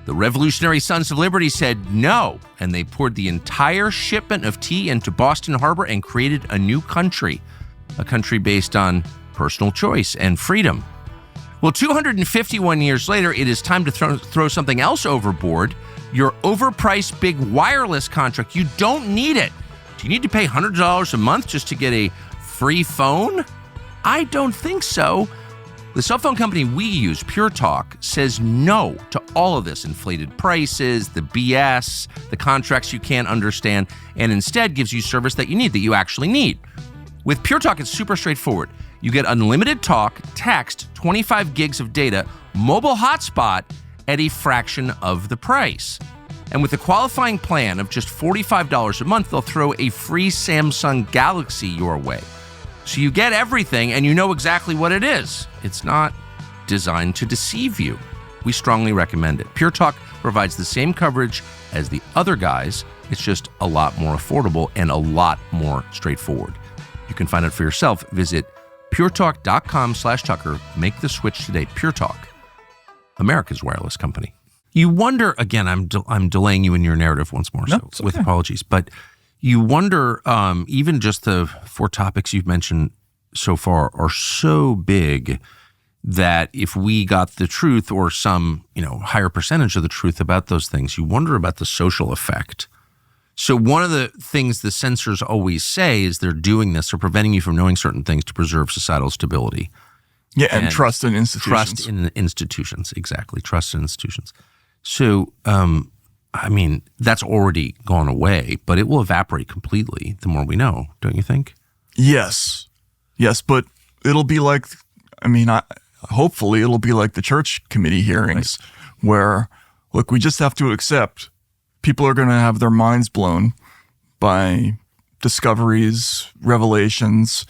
the Revolutionary Sons of Liberty said no, and they poured the entire shipment of tea into Boston Harbor and created a new country, a country based on personal choice and freedom. Well, 251 years later, it is time to throw something else overboard, your overpriced big wireless contract. You don't need it. Do you need to pay $100 a month just to get a free phone? I don't think so. The cell phone company we use, PureTalk, says no to all of this inflated prices, the BS, the contracts you can't understand, and instead gives you service that you need, that you actually need. With PureTalk, it's super straightforward. You get unlimited talk, text, 25 gigs of data, mobile hotspot at a fraction of the price. And with a qualifying plan of just $45 a month, they'll throw a free Samsung Galaxy your way. So you get everything and you know exactly what it is. It's not designed to deceive you. We strongly recommend it. PureTalk provides the same coverage as the other guys. It's just a lot more affordable and a lot more straightforward. You can find it for yourself. Visit puretalk.com/Tucker. Make the switch today. PureTalk, America's wireless company. You wonder, again, I'm delaying you in your narrative once more, No, so it's with okay. apologies, but you wonder, even just the 4 topics you've mentioned so far are so big that if we got the truth or some, higher percentage of the truth about those things, you wonder about the social effect. So one of the things the censors always say is they're doing this or preventing you from knowing certain things to preserve societal stability. Yeah, and trust in institutions. Trust in institutions, exactly. Trust in institutions. So, that's already gone away, but it will evaporate completely the more we know, don't you think? Yes, but it'll be like, hopefully it'll be like the church committee hearings where, look, we just have to accept people are going to have their minds blown by discoveries, revelations.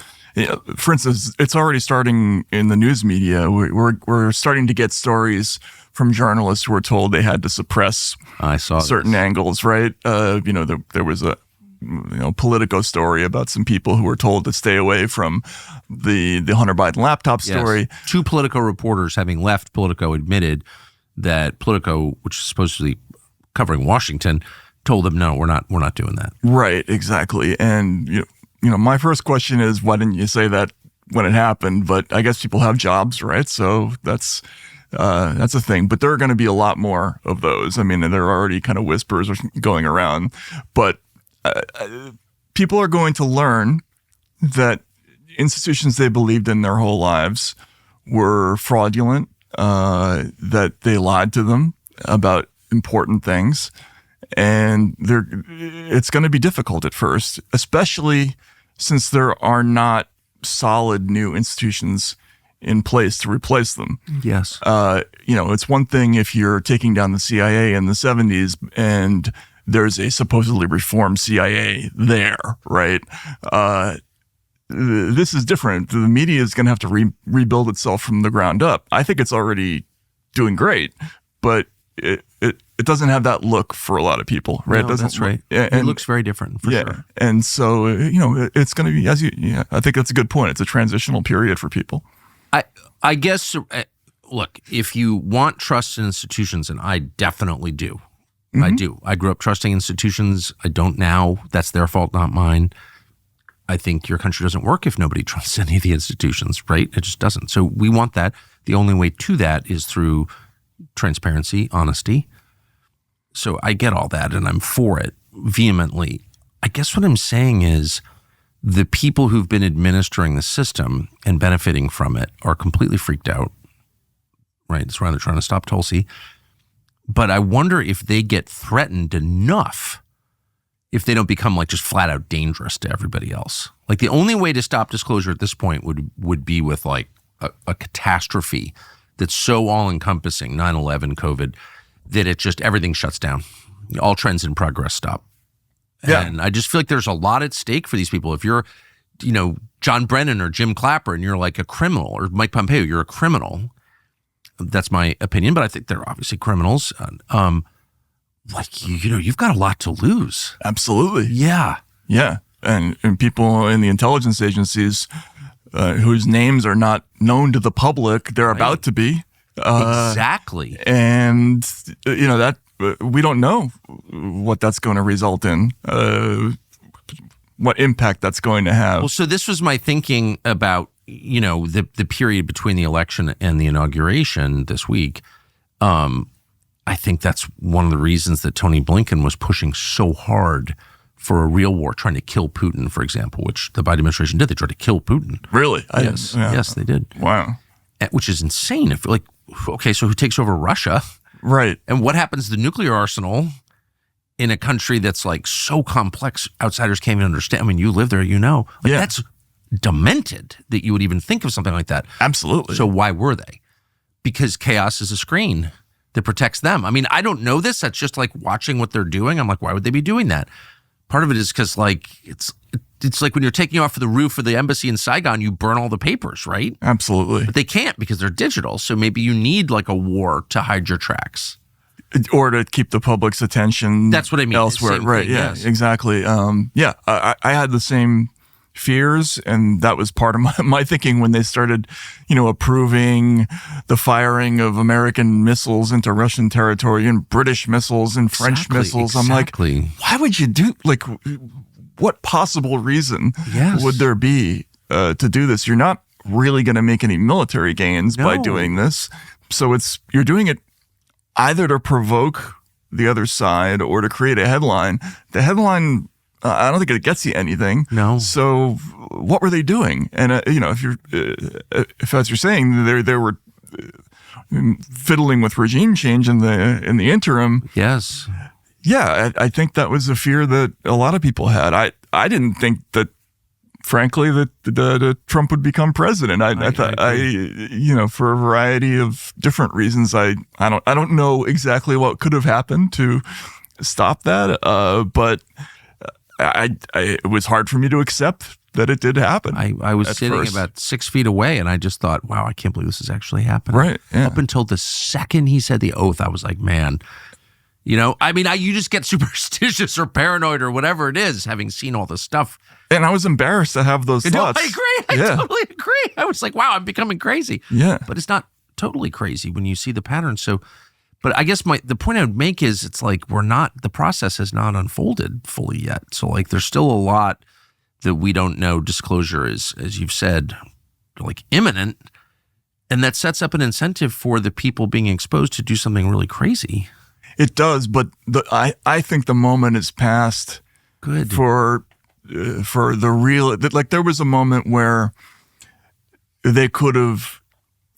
For instance, it's already starting in the news media. We're starting to get stories from journalists who were told they had to suppress certain angles, right? There was a Politico story about some people who were told to stay away from the Hunter Biden laptop story. Yes. 2 Politico reporters, having left Politico, admitted that Politico, which is supposedly covering Washington, told them, no, we're not doing that. Right, exactly. And my first question is, why didn't you say that when it happened, but I guess people have jobs, right? So that's a thing. But there are going to be a lot more of those. I mean, there are already kind of whispers going around, but people are going to learn that institutions they believed in their whole lives were fraudulent, that they lied to them about important things. And it's going to be difficult at first, especially since there are not solid new institutions in place to replace them. Yes. It's one thing if you're taking down the CIA in the 70s and there's a supposedly reformed CIA there, right? This is different. The media is going to have to rebuild itself from the ground up. I think it's already doing great, but it doesn't have that look for a lot of people, right? No, it doesn't, that's right. And, it looks very different, for sure. And so, it's going to be, I think that's a good point. It's a transitional period for people. I guess, look, if you want trust in institutions, and I definitely do. Mm-hmm. I do. I grew up trusting institutions. I don't now. That's their fault, not mine. I think your country doesn't work if nobody trusts any of the institutions, right? It just doesn't. So we want that. The only way to that is through transparency, honesty. So I get all that, and I'm for it vehemently. I guess what I'm saying is the people who've been administering the system and benefiting from it are completely freaked out, right? It's why they're trying to stop Tulsi. But I wonder if they get threatened enough if they don't become like just flat out dangerous to everybody else. Like the only way to stop disclosure at this point would be with like a catastrophe that's so all encompassing, 9/11, COVID, that it just, everything shuts down. All trends in progress stop. Yeah. And I just feel like there's a lot at stake for these people. If you're, John Brennan or Jim Clapper and you're like a criminal, or Mike Pompeo, you're a criminal. That's my opinion, but I think they're obviously criminals. You've got a lot to lose. Absolutely. Yeah. Yeah. And people in the intelligence agencies whose names are not known to the public, they're about to be. Exactly. And, that we don't know what that's going to result in, what impact that's going to have. Well, so this was my thinking about, the period between the election and the inauguration this week. I think that's one of the reasons that Tony Blinken was pushing so hard for a real war, trying to kill Putin, for example, which the Biden administration did. They tried to kill Putin. Really? Yes, they did. Wow. Which is insane. If okay, so who takes over Russia? Right. And what happens to the nuclear arsenal in a country that's like so complex, outsiders can't even understand? I mean, you live there, That's demented that you would even think of something like that. Absolutely. So why were they? Because chaos is a screen that protects them. I mean, I don't know this. That's just like watching what they're doing. I'm like, why would they be doing that? Part of it is because like it's like when you're taking off the roof of the embassy in Saigon, you burn all the papers, right? Absolutely. But they can't because they're digital. So maybe you need like a war to hide your tracks. Or to keep the public's attention. That's what I mean. Elsewhere. Right. Thing, yeah, yes. Exactly. I had the same fears, and that was part of my thinking when they started, approving the firing of American missiles into Russian territory and British missiles and French missiles. I'm like, why would you do, what possible reason would there be to do this? You're not really going to make any military gains by doing this. So you're doing it either to provoke the other side or to create a headline. The headline, I don't think it gets you anything. No. So what were they doing? And if as you're saying, they were fiddling with regime change in the interim. Yes. Yeah, I think that was a fear that a lot of people had. I didn't think that, frankly, that Trump would become president. I thought for a variety of different reasons. I don't know exactly what could have happened to stop that, but. It was hard for me to accept that it did happen. I was sitting about 6 feet away, and I just thought, wow, I can't believe this is actually happening. Right. Yeah. Up until the second he said the oath, I was like, man, you just get superstitious or paranoid or whatever it is, having seen all this stuff. And I was embarrassed to have those thoughts. I agree. I totally agree. I was like, wow, I'm becoming crazy. Yeah. But it's not totally crazy when you see the pattern. So, but I guess the point I would make is it's like the process has not unfolded fully yet. So like there's still a lot that we don't know. Disclosure is, as you've said, like imminent. And that sets up an incentive for the people being exposed to do something really crazy. It does, but I think the moment is past. Good. For the real, like there was a moment where they could have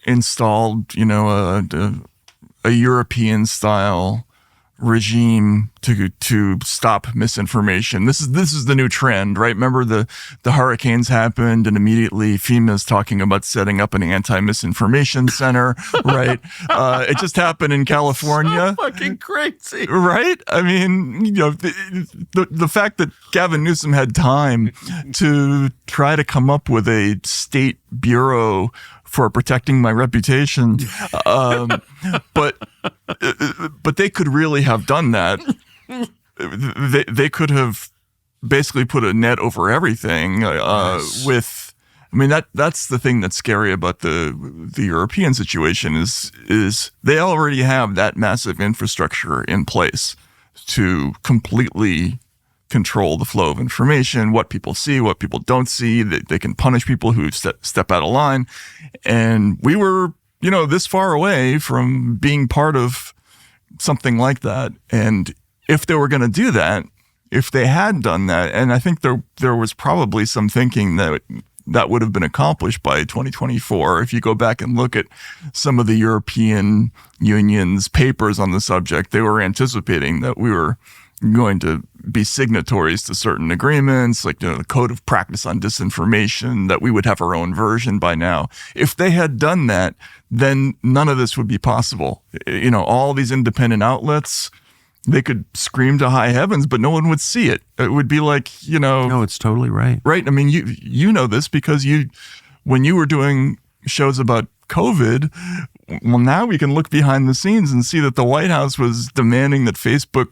installed, a European style regime to stop misinformation. This is the new trend, right? Remember the hurricanes happened and immediately FEMA's talking about setting up an anti-misinformation center, right? It just happened in California. So fucking crazy. Right? I mean, the fact that Gavin Newsom had time to try to come up with a state bureau for protecting my reputation. But they could really have done that. They could have basically put a net over everything with, I mean, that's the thing that's scary about the European situation is they already have that massive infrastructure in place to completely control the flow of information, what people see, what people don't see. They can punish people who step out of line. And we were, this far away from being part of something like that. And if they were going to do that, if they had done that, and I think there was probably some thinking that would have been accomplished by 2024. If you go back and look at some of the European Union's papers on the subject, they were anticipating that we were going to be signatories to certain agreements, like the Code of Practice on Disinformation, that we would have our own version by now. If they had done that, then none of this would be possible. All these independent outlets, they could scream to high heavens, but no one would see it. It would be like, No, it's totally right. Right? I mean, you know this because when you were doing shows about COVID, well, now we can look behind the scenes and see that the White House was demanding that Facebook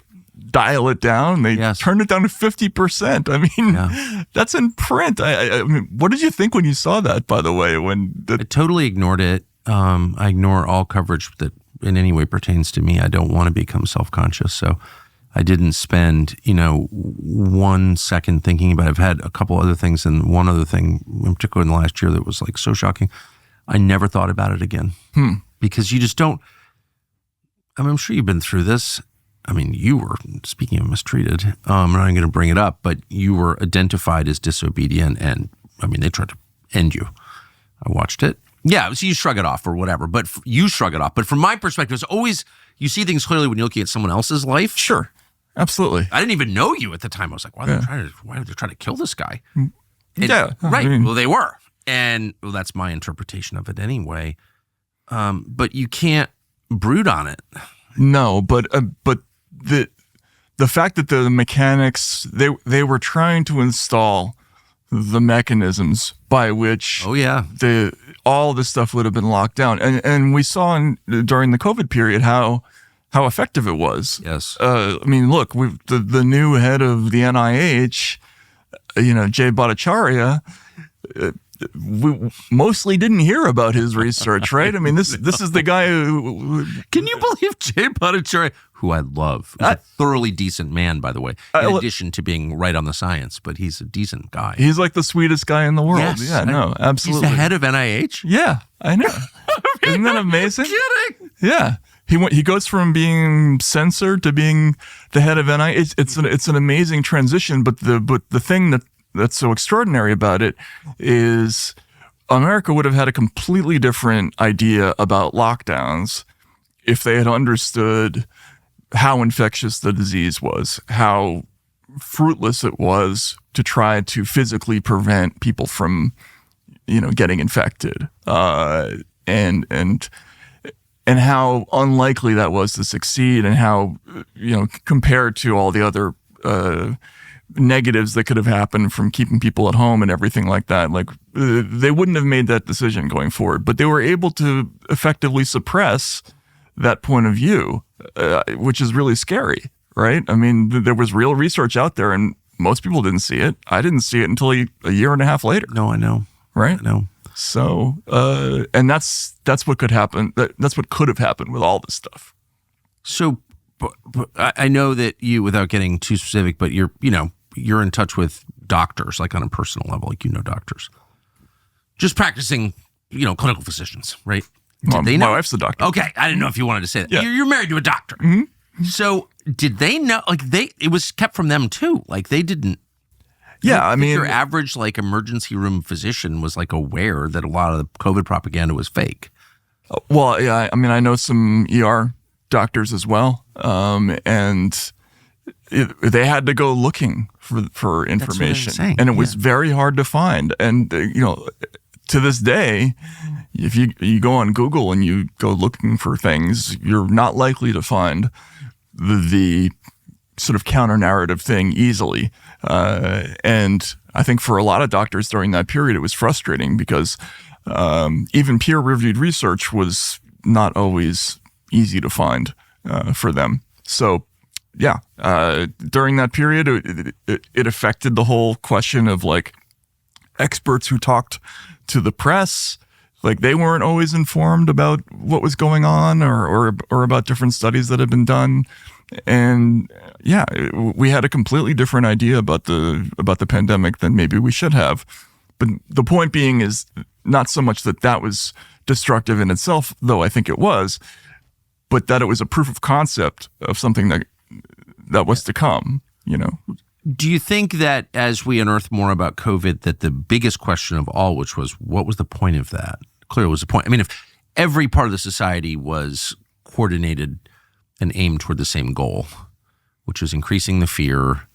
dial it down. They turned it down to 50%. I mean, that's in print. I mean, what did you think when you saw that, by the way? I totally ignored it. I ignore all coverage that in any way pertains to me. I don't want to become self-conscious. So I didn't spend, 1 second thinking about it. I've had a couple other things, and one other thing in particular in the last year that was like so shocking. I never thought about it again because you just don't. I mean, I'm sure you've been through this. I mean, you were, speaking of mistreated, I'm not going to bring it up, but you were identified as disobedient, and I mean, they tried to end you. I watched it. Yeah, so you shrug it off or whatever, but you shrug it off. But from my perspective, it's always, you see things clearly when you're looking at someone else's life. Sure, absolutely. I didn't even know you at the time. I was like, why would they try to kill this guy? And, yeah. Right. I mean, well, they were. And well, that's my interpretation of it anyway. But you can't brood on it. No, but the fact that the mechanics, they were trying to install the mechanisms by which all this stuff would have been locked down. And we saw during the COVID period how effective it was. Yes. I mean, look, the new head of the NIH, Jay Bhattacharya, we mostly didn't hear about his research, right? I mean, this is the guy who... Can you believe Jay Bhattacharya, who I love, who's a thoroughly decent man, by the way, in addition to being right on the science, but he's a decent guy. He's like the sweetest guy in the world. Yes, yeah, no, absolutely. He's the head of NIH? Yeah, I know. Isn't that amazing? Kidding? Yeah. He goes from being censored to being the head of NIH. It's an amazing transition, but the thing that's so extraordinary about it is America would have had a completely different idea about lockdowns if they had understood how infectious the disease was, how fruitless it was to try to physically prevent people from, getting infected, and how unlikely that was to succeed, and how, compared to all the other negatives that could have happened from keeping people at home and everything like that, like they wouldn't have made that decision going forward, but they were able to effectively suppress that point of view, which is really scary, right? I mean, there was real research out there and most people didn't see it. I didn't see it until a year and a half later. No, I know. Right? I know. So, and that's what could happen. That's what could have happened with all this stuff. So I know that you, without getting too specific, but you're in touch with doctors, like on a personal level, like doctors. Just practicing, clinical physicians, right? Well, Did they know? My wife's a doctor. Okay, I didn't know if you wanted to say that. Yeah. You're married to a doctor. So did they know? It was kept from them too. Like they didn't. Yeah, I mean, your average emergency room physician was aware that a lot of the COVID propaganda was fake. Well, yeah, I mean, I know some ER doctors as well, and they had to go looking for information, and it was very hard to find. And to this day, if you go on Google and you go looking for things, you're not likely to find the sort of counter narrative thing easily. And I think for a lot of doctors during that period, it was frustrating because even peer-reviewed research was not always easy to find for them. So, yeah, during that period, it affected the whole question of experts who talked to the press. They weren't always informed about what was going on or about different studies that had been done. And yeah, we had a completely different idea about the pandemic than maybe we should have. But the point being is not so much that was destructive in itself, though I think it was, but that it was a proof of concept of something that was to come, Do you think that as we unearth more about COVID, that the biggest question of all, which was what was the point of that? Clearly was the point. I mean, if every part of the society was coordinated and aimed toward the same goal, which is increasing the fear,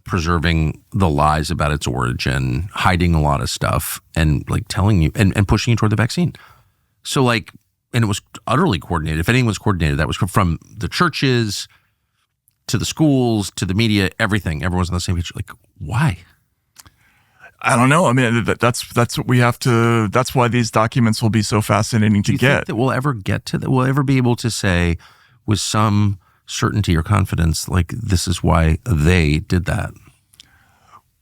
preserving the lies about its origin, hiding a lot of stuff, and telling you and pushing you toward the vaccine. So and it was utterly coordinated. If anything was coordinated, that was from the churches to the schools to the media, everything. Everyone's on the same page. Why? I don't know. I mean, that's what we have to. That's why these documents will be so fascinating to get. Do you think that we'll ever get to that? We'll ever be able to say with some certainty or confidence, this is why they did that?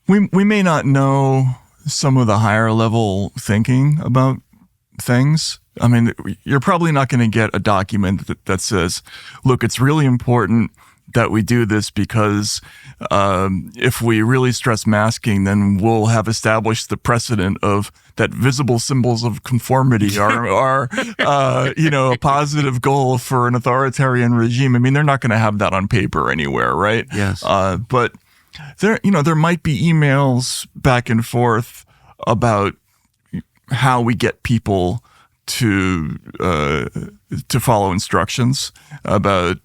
We may not know some of the higher level thinking about things. I mean, you're probably not going to get a document that says, "Look, it's really important that we do this because if we really stress masking, then we'll have established the precedent of that visible symbols of conformity are a positive goal for an authoritarian regime." I mean, they're not going to have that on paper anywhere, right? Yes. But there might be emails back and forth about how we get people to follow instructions, about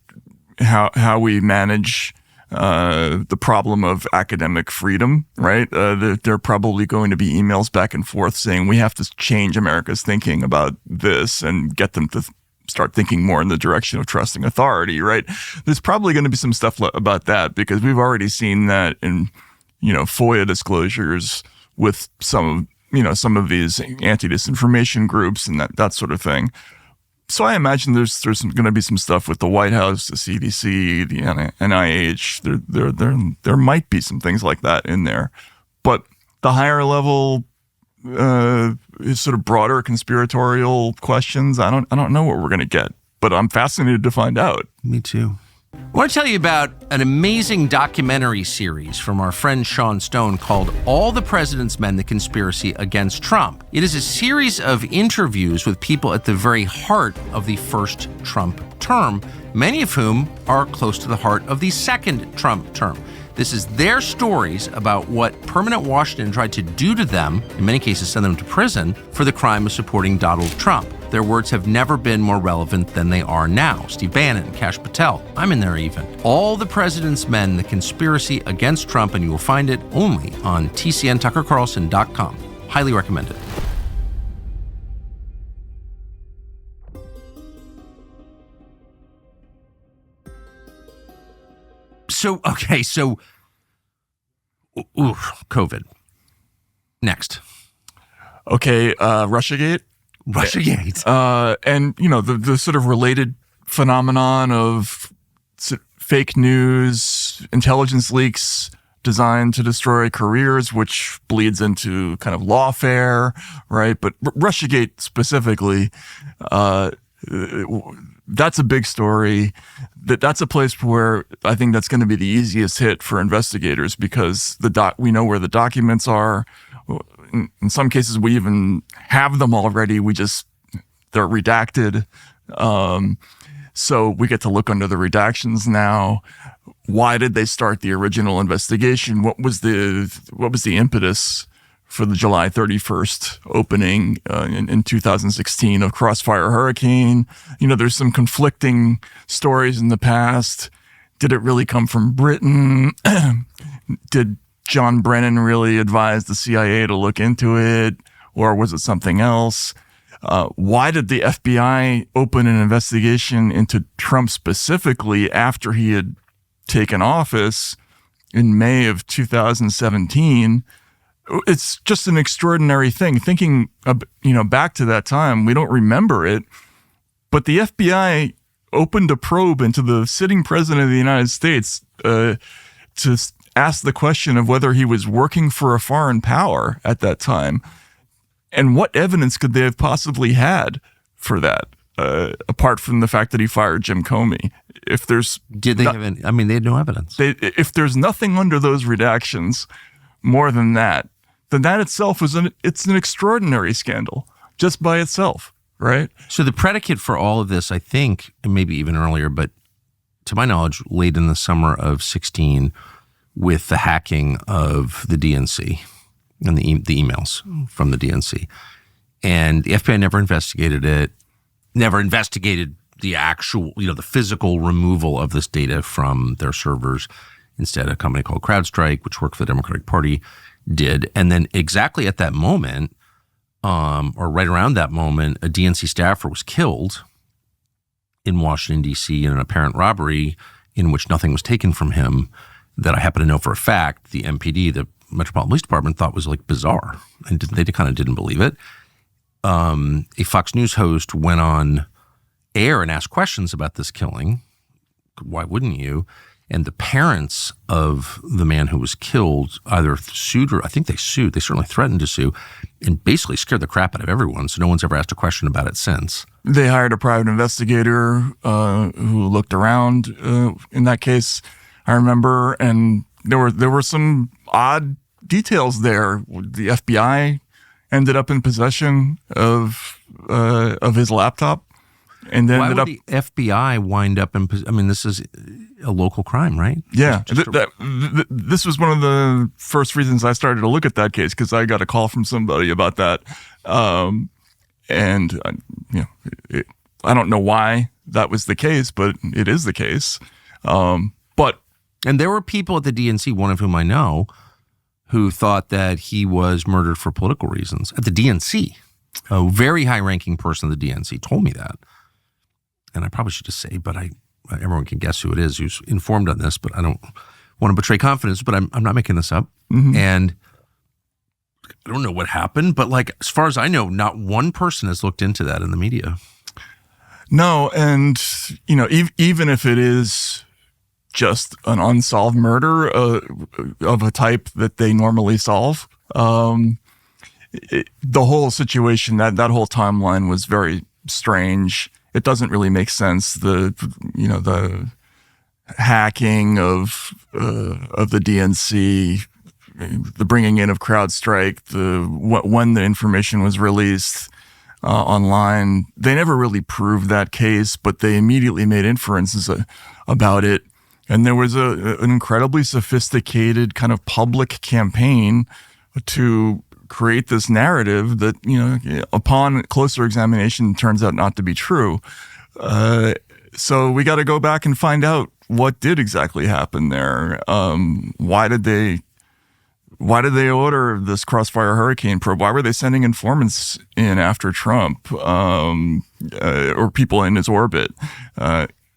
how we manage the problem of academic freedom, right? There are probably going to be emails back and forth saying we have to change America's thinking about this and get them to start thinking more in the direction of trusting authority, right? There's probably going to be some stuff about that because we've already seen that in, FOIA disclosures with some of these anti-disinformation groups and that sort of thing. So I imagine there's going to be some stuff with the White House, the CDC, the NIH. There might be some things like that in there, but the higher level, sort of broader conspiratorial questions, I don't know what we're going to get, but I'm fascinated to find out. Me too. I want to tell you about an amazing documentary series from our friend Sean Stone called All the President's Men, The Conspiracy Against Trump. It is a series of interviews with people at the very heart of the first Trump term, many of whom are close to the heart of the second Trump term. This is their stories about what permanent Washington tried to do to them, in many cases send them to prison, for the crime of supporting Donald Trump. Their words have never been more relevant than they are now. Steve Bannon, Kash Patel, I'm in there even. All the President's Men, The Conspiracy Against Trump, and you will find it only on tcntuckercarlson.com. Highly recommended. So COVID. Next. Okay, Russiagate. And, the sort of related phenomenon of fake news, intelligence leaks designed to destroy careers, which bleeds into kind of lawfare, right? But Russiagate specifically, that's a big story. That's a place where I think that's going to be the easiest hit for investigators because we know where the documents are. In some cases, we even have them already. They're redacted. So we get to look under the redactions now. Why did they start the original investigation? What was the impetus for the July 31st opening in 2016 of Crossfire Hurricane? There's some conflicting stories in the past. Did it really come from Britain? Did John Brennan really advise the CIA to look into it? Or was it something else? Why did the FBI open an investigation into Trump specifically after he had taken office in May of 2017? It's just an extraordinary thing. Thinking, back to that time, we don't remember it, but the FBI opened a probe into the sitting president of the United States to ask the question of whether he was working for a foreign power at that time. And what evidence could they have possibly had for that, apart from the fact that he fired Jim Comey? Did they have any? I mean, they had no evidence. If there's nothing under those redactions more than that, then that itself it's an extraordinary scandal just by itself, right? So the predicate for all of this, I think, and maybe even earlier, but to my knowledge, late in the summer of 2016, with the hacking of the DNC and the emails from the DNC. And the FBI never investigated it, never investigated the actual, the physical removal of this data from their servers. Instead, a company called CrowdStrike, which worked for the Democratic Party, did. And then exactly at that moment, or right around that moment, a DNC staffer was killed in Washington, D.C. in an apparent robbery in which nothing was taken from him that I happen to know for a fact the MPD, the Metropolitan Police Department, thought was like bizarre. And they kind of didn't believe it. A Fox News host went on air and asked questions about this killing. Why wouldn't you? And the parents of the man who was killed either sued or I think they sued. They certainly threatened to sue and basically scared the crap out of everyone. So no one's ever asked a question about it since. They hired a private investigator who looked around in that case, I remember. And there were some odd details there. The FBI ended up in possession of his laptop. And then why would the FBI wind up in? I mean, this is a local crime, right? Yeah, this was one of the first reasons I started to look at that case because I got a call from somebody about that, I don't know why that was the case, but it is the case. And there were people at the DNC, one of whom I know, who thought that he was murdered for political reasons at the DNC. A very high-ranking person of the DNC told me that. And I probably should just say, but everyone can guess who it is who's informed on this, but I don't want to betray confidence, but I'm not making this up. Mm-hmm. And I don't know what happened, but as far as I know, not one person has looked into that in the media. No, and, even if it is just an unsolved murder of a type that they normally solve, the whole situation, that whole timeline was very strange. It doesn't really make sense. The hacking of the DNC, the bringing in of CrowdStrike, when the information was released online, they never really proved that case, but they immediately made inferences about it. And there was an incredibly sophisticated kind of public campaign to create this narrative that, upon closer examination turns out not to be true. So we got to go back and find out what did exactly happen there. Why did they order this Crossfire Hurricane probe? Why were they sending informants in after Trump or people in his orbit?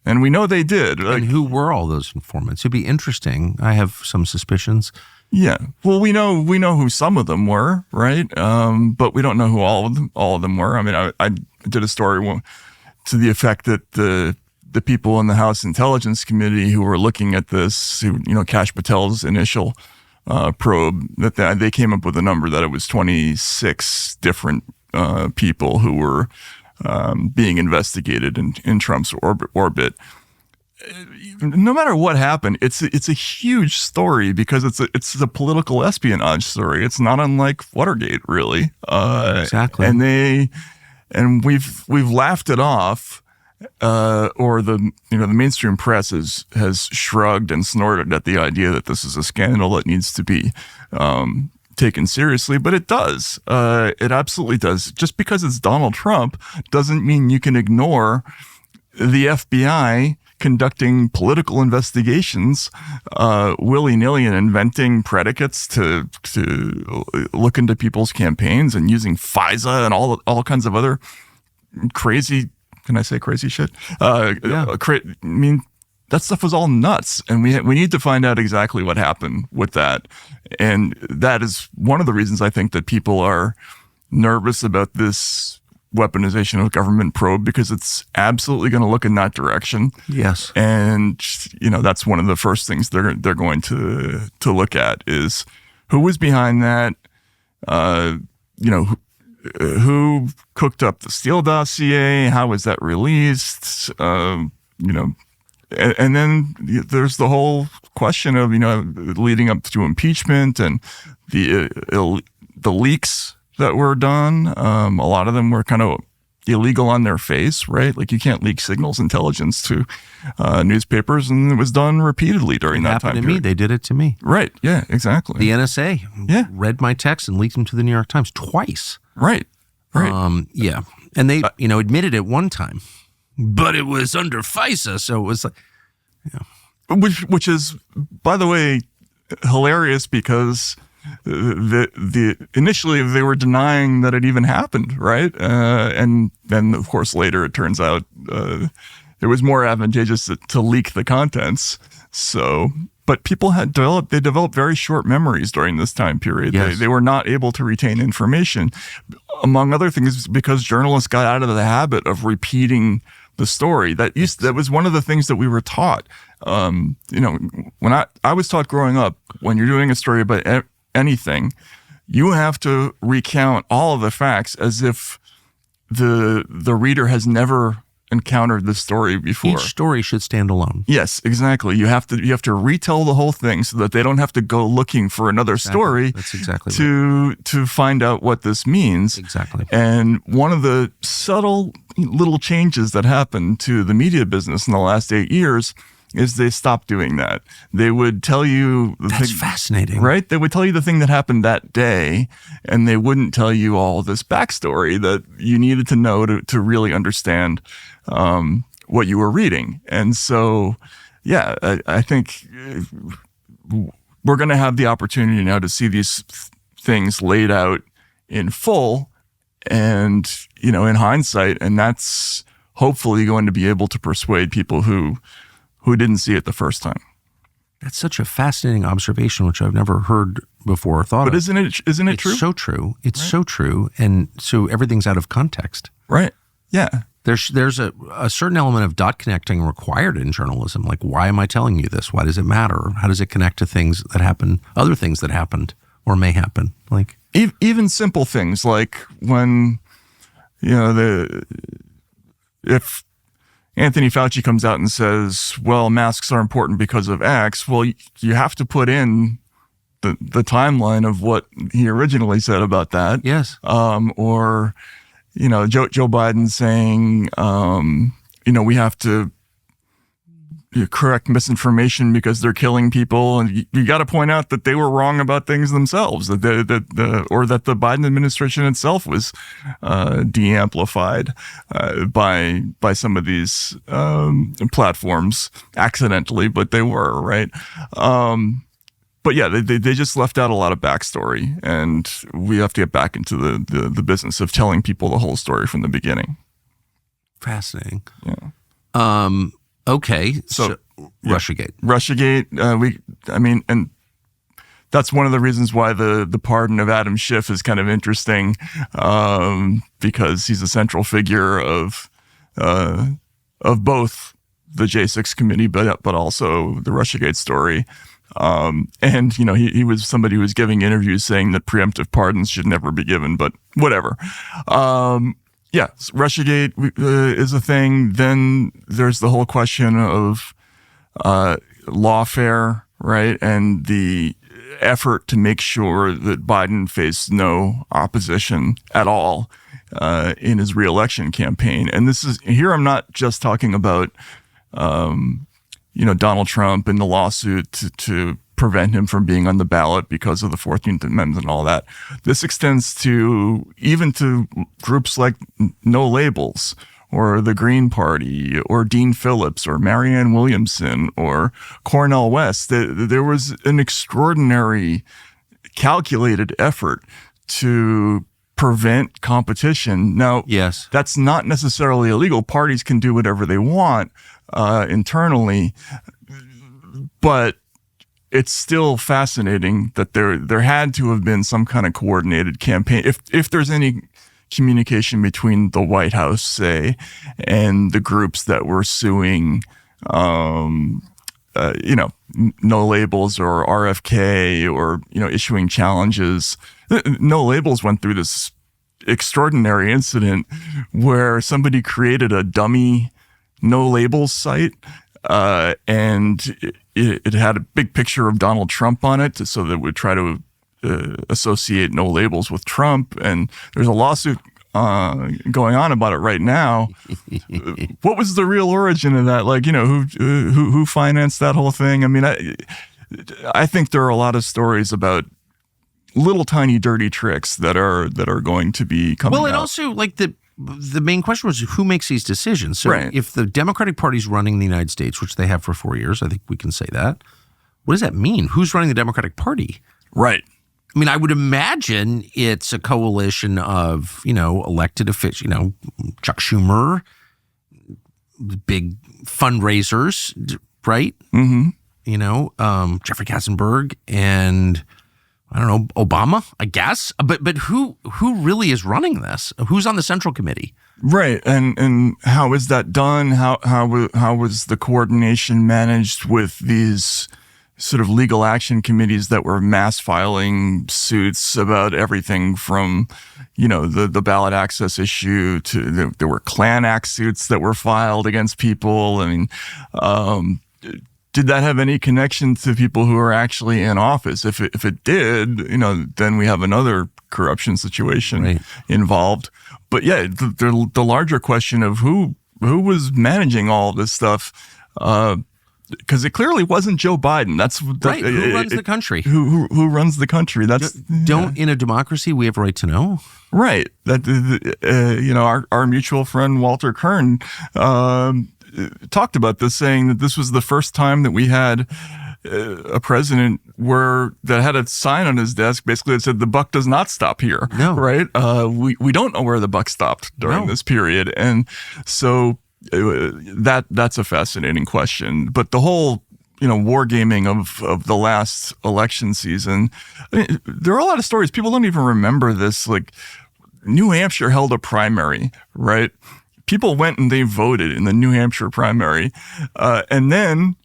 And we know they did. And who were all those informants? It'd be interesting. I have some suspicions. Yeah. Well, we know who some of them were, right? But we don't know who all of them were. I mean, I did a story to the effect that the people in the House Intelligence Committee who were looking at this, Kash Patel's initial probe, that they came up with a number that it was 26 different people who were being investigated in Trump's orbit. no matter what happened, it's a huge story because it's a political espionage story. It's not unlike Watergate, really. Exactly. And we've laughed it off, or the mainstream press has shrugged and snorted at the idea that this is a scandal that needs to be taken seriously, but it does. It absolutely does. Just because it's Donald Trump doesn't mean you can ignore the FBI conducting political investigations willy-nilly and inventing predicates to look into people's campaigns and using FISA and all kinds of other crazy, can I say crazy shit? Yeah. I mean, that stuff was all nuts, and we need to find out exactly what happened with that. And that is one of the reasons I think that people are nervous about this weaponization of government probe, because it's absolutely going to look in that direction. Yes. And, that's one of the first things they're going to look at is who was behind that, who cooked up the Steele dossier, how was that released, and then there's the whole question of, leading up to impeachment and the leaks that were done. A lot of them were kind of illegal on their face, right? Like you can't leak signals intelligence to newspapers, and it was done repeatedly during that time period. Happened to me. They did it to me. Right. Yeah, exactly. The NSA read my text and leaked them to the New York Times twice. Right. Yeah. And they, admitted it one time, but it was under FISA. So it was like, Which is, by the way, hilarious because initially they were denying that it even happened, right? And then of course later it turns out it was more advantageous to leak the contents. So, but people developed very short memories during this time period. Yes. They were not able to retain information, among other things, because journalists got out of the habit of repeating the story. That was one of the things that we were taught. When I was taught growing up, when you're doing a story about anything, you have to recount all of the facts as if the reader has never encountered the story before. Each story should stand alone. Yes, exactly. You have to retell the whole thing so that they don't have to go looking for another story. That's exactly to find out what this means. Exactly. And one of the subtle little changes that happened to the media business in the last 8 years is they stopped doing that. They would tell you That's fascinating. Right? They would tell you the thing that happened that day, and they wouldn't tell you all this backstory that you needed to know to really understand what you were reading. And so, yeah, I think we're going to have the opportunity now to see these things laid out in full and, in hindsight, and that's hopefully going to be able to persuade people who didn't see it the first time. That's such a fascinating observation, which I've never heard before or thought of. But isn't it true? It's so true. It's so true. And so everything's out of context. Right. Yeah. There's a certain element of dot connecting required in journalism. Like, why am I telling you this? Why does it matter? How does it connect to things that happen, other things that happened or may happen? Like even simple things like when, if Anthony Fauci comes out and says, well, masks are important because of X, well, you have to put in the timeline of what he originally said about that. Yes. Or, Joe Biden saying, we have to correct misinformation because they're killing people. And you got to point out that they were wrong about things themselves, or that the Biden administration itself was de-amplified by some of these platforms accidentally, but they were, right? But yeah, they just left out a lot of backstory, and we have to get back into the business of telling people the whole story from the beginning. Fascinating. Yeah. Okay, so Russiagate. Russiagate, and that's one of the reasons why the pardon of Adam Schiff is kind of interesting, because he's a central figure of both the J6 committee, but also the Russiagate story. And he was somebody who was giving interviews saying that preemptive pardons should never be given, but whatever. Yeah, Russiagate is a thing. Then there's the whole question of lawfare, right, and the effort to make sure that Biden faced no opposition at all in his reelection campaign. And here I'm not just talking about, Donald Trump and the lawsuit to prevent him from being on the ballot because of the 14th Amendment and all that. This extends even to groups like No Labels, or the Green Party, or Dean Phillips, or Marianne Williamson, or Cornel West. There was an extraordinary, calculated effort to prevent competition. Now, yes, that's not necessarily illegal. Parties can do whatever they want internally, but it's still fascinating that there had to have been some kind of coordinated campaign. If there's any communication between the White House, say, and the groups that were suing, No Labels or RFK, or, issuing challenges. No Labels went through this extraordinary incident where somebody created a dummy No Labels site, and it had a big picture of Donald Trump on it, so that it would try to associate No Labels with Trump. And there's a lawsuit going on about it right now. What was the real origin of that? Like, who financed that whole thing? I mean, I think there are a lot of stories about little tiny dirty tricks that are going to be coming out. Well, and also, like, the main question was who makes these decisions. So right. If the Democratic Party's running the United States, which they have for 4 years, I think we can say that. What does that mean? Who's running the Democratic Party? Right. I mean, I would imagine it's a coalition of, elected officials, Chuck Schumer, big fundraisers, right? Mm-hmm. Jeffrey Katzenberg, and I don't know, Obama, I guess. But who really is running this? Who's on the Central Committee? Right. And how is that done? How was the coordination managed with these sort of legal action committees that were mass filing suits about everything from, the ballot access issue to there were Klan Act suits that were filed against people. I mean, did that have any connection to people who are actually in office? If it did, then we have another corruption situation involved. But yeah, the larger question of who was managing all this stuff, because it clearly wasn't Joe Biden. That's right. Who runs the country? Who runs the country? Don't in a democracy we have a right to know? Right. That our mutual friend Walter Kern talked about this, saying that this was the first time that we had a president that had a sign on his desk basically that said the buck does not stop here. No. Right. We don't know where the buck stopped during this period, and so. That's a fascinating question. But the whole, wargaming of the last election season, there are a lot of stories. People don't even remember this. Like, New Hampshire held a primary, right? People went and they voted in the New Hampshire primary. And then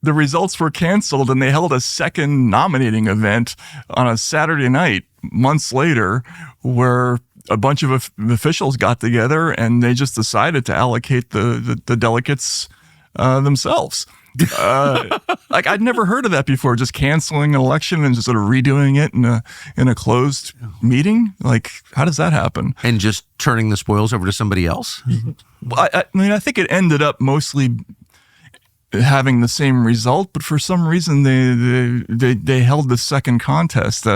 the results were canceled, and they held a second nominating event on a Saturday night months later where a bunch of officials got together and they just decided to allocate the delegates themselves. I'd never heard of that before. Just canceling an election and just sort of redoing it in a closed meeting. Like, how does that happen? And just turning the spoils over to somebody else? Well, I think it ended up mostly having the same result, but for some reason they held the second contest.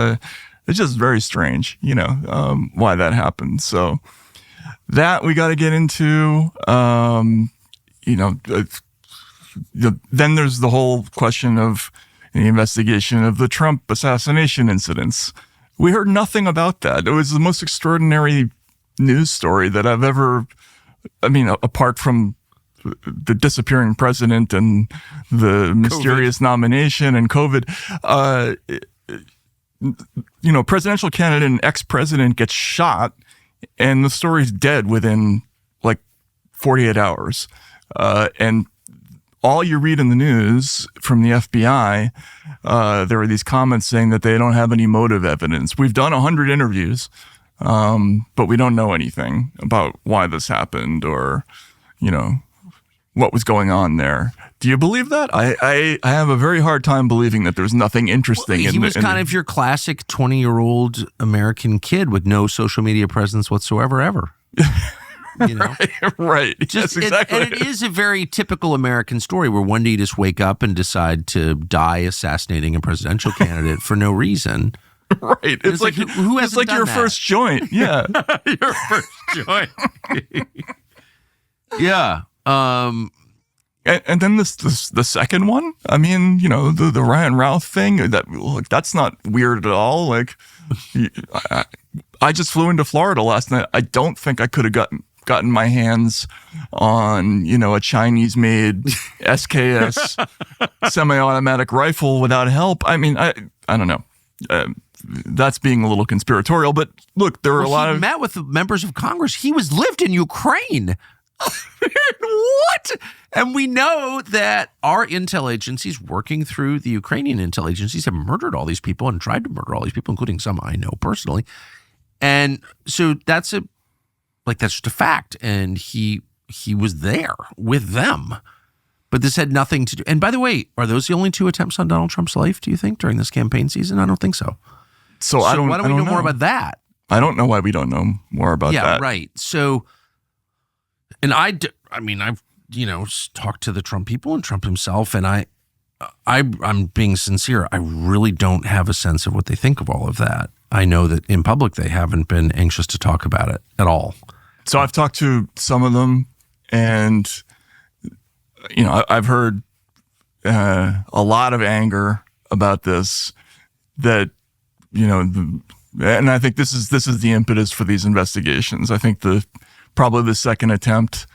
It's just very strange, why that happened. So that we got to get into. Then there's the whole question of the investigation of the Trump assassination incidents. We heard nothing about that. It was the most extraordinary news story that I've ever. I mean, apart from the disappearing president and the mysterious nomination and COVID. Presidential candidate and ex-president gets shot, and the story's dead within like 48 hours. And all you read in the news from the FBI, there are these comments saying that they don't have any motive evidence. We've done 100 interviews, but we don't know anything about why this happened or, what was going on there. Do you believe that? I have a very hard time believing that there's nothing interesting. He was kind of your classic 20-year-old American kid with no social media presence whatsoever, ever. You know? Right. Yes, exactly. And it is a very typical American story where one day you just wake up and decide to die assassinating a presidential candidate for no reason. Right. It's like who hasn't it's like done your that? first joint. Yeah. Your first joint. Yeah. And then the second one. I mean, you know, the Ryan Routh thing. That's not weird at all. Like, I just flew into Florida last night. I don't think I could have gotten my hands on, you know, a Chinese-made SKS semi-automatic rifle without help. I mean, I don't know. That's being a little conspiratorial, but look, there were a lot of met with members of Congress. He lived in Ukraine. What? And we know that our intel agencies working through the Ukrainian intel agencies have murdered all these people and tried to murder all these people, including some I know personally. And so that's just a fact. And he was there with them. But this had nothing to do. And by the way, are those the only 2 attempts on Donald Trump's life, do you think, during this campaign season? I don't think so. So why don't we know more about that? I don't know why we don't know more about that. Yeah, right. So, and I've, you know, talked to the Trump people and Trump himself, and I'm being sincere. I really don't have a sense of what they think of all of that. I know that in public they haven't been anxious to talk about it at all. So I've talked to some of them, and you know, I've heard a lot of anger about this. That, you know, and I think this is the impetus for these investigations. I think probably the second attempt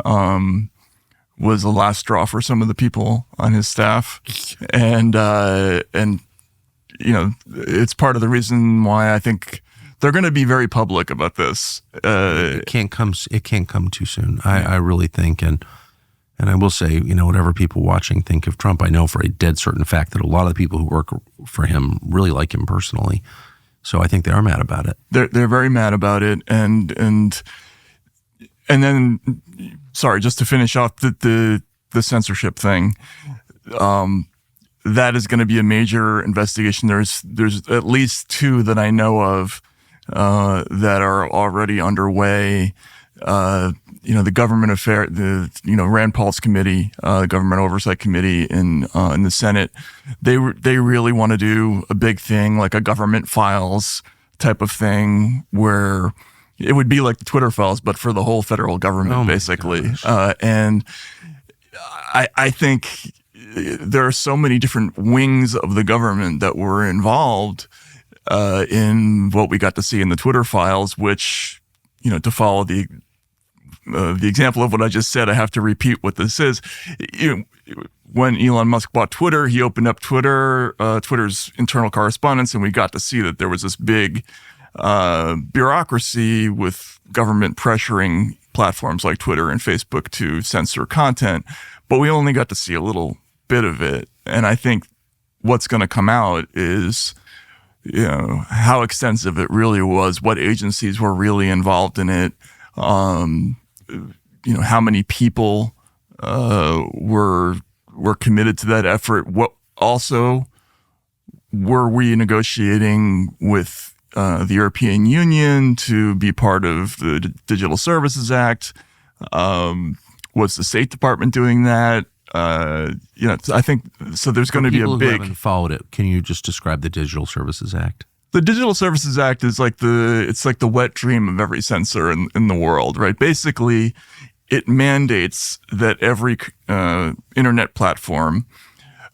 was the last straw for some of the people on his staff, and you know, it's part of the reason why I think they're going to be very public about this. It can't come too soon. I really think, and I will say, you know, whatever people watching think of Trump, I know for a dead certain fact that a lot of the people who work for him really like him personally. So I think they are mad about it. They're very mad about it, and then, sorry, just to finish off the censorship thing. That is going to be a major investigation. There's at least 2 that I know of that are already underway. You know, the government Rand Paul's committee, the Government Oversight Committee in the Senate, they really want to do a big thing, like a government files type of thing, where it would be like the Twitter files, but for the whole federal government, basically. And I think there are so many different wings of the government that were involved in what we got to see in the Twitter files, which, you know, to follow the example of what I just said, I have to repeat what this is. You know, when Elon Musk bought Twitter, he opened up Twitter's internal correspondence, and we got to see that there was this big bureaucracy with government pressuring platforms like Twitter and Facebook to censor content, but we only got to see a little bit of it. And I think what's going to come out is, you know, how extensive it really was, what agencies were really involved in it, you know, how many people were committed to that effort. What also were we negotiating with the European Union to be part of the Digital Services Act? Was the State Department doing that? You know, I think so. There's going to be a big. Who haven't followed it, can you just describe the Digital Services Act? The Digital Services Act is like the wet dream of every censor in the world, right? Basically, it mandates that every internet platform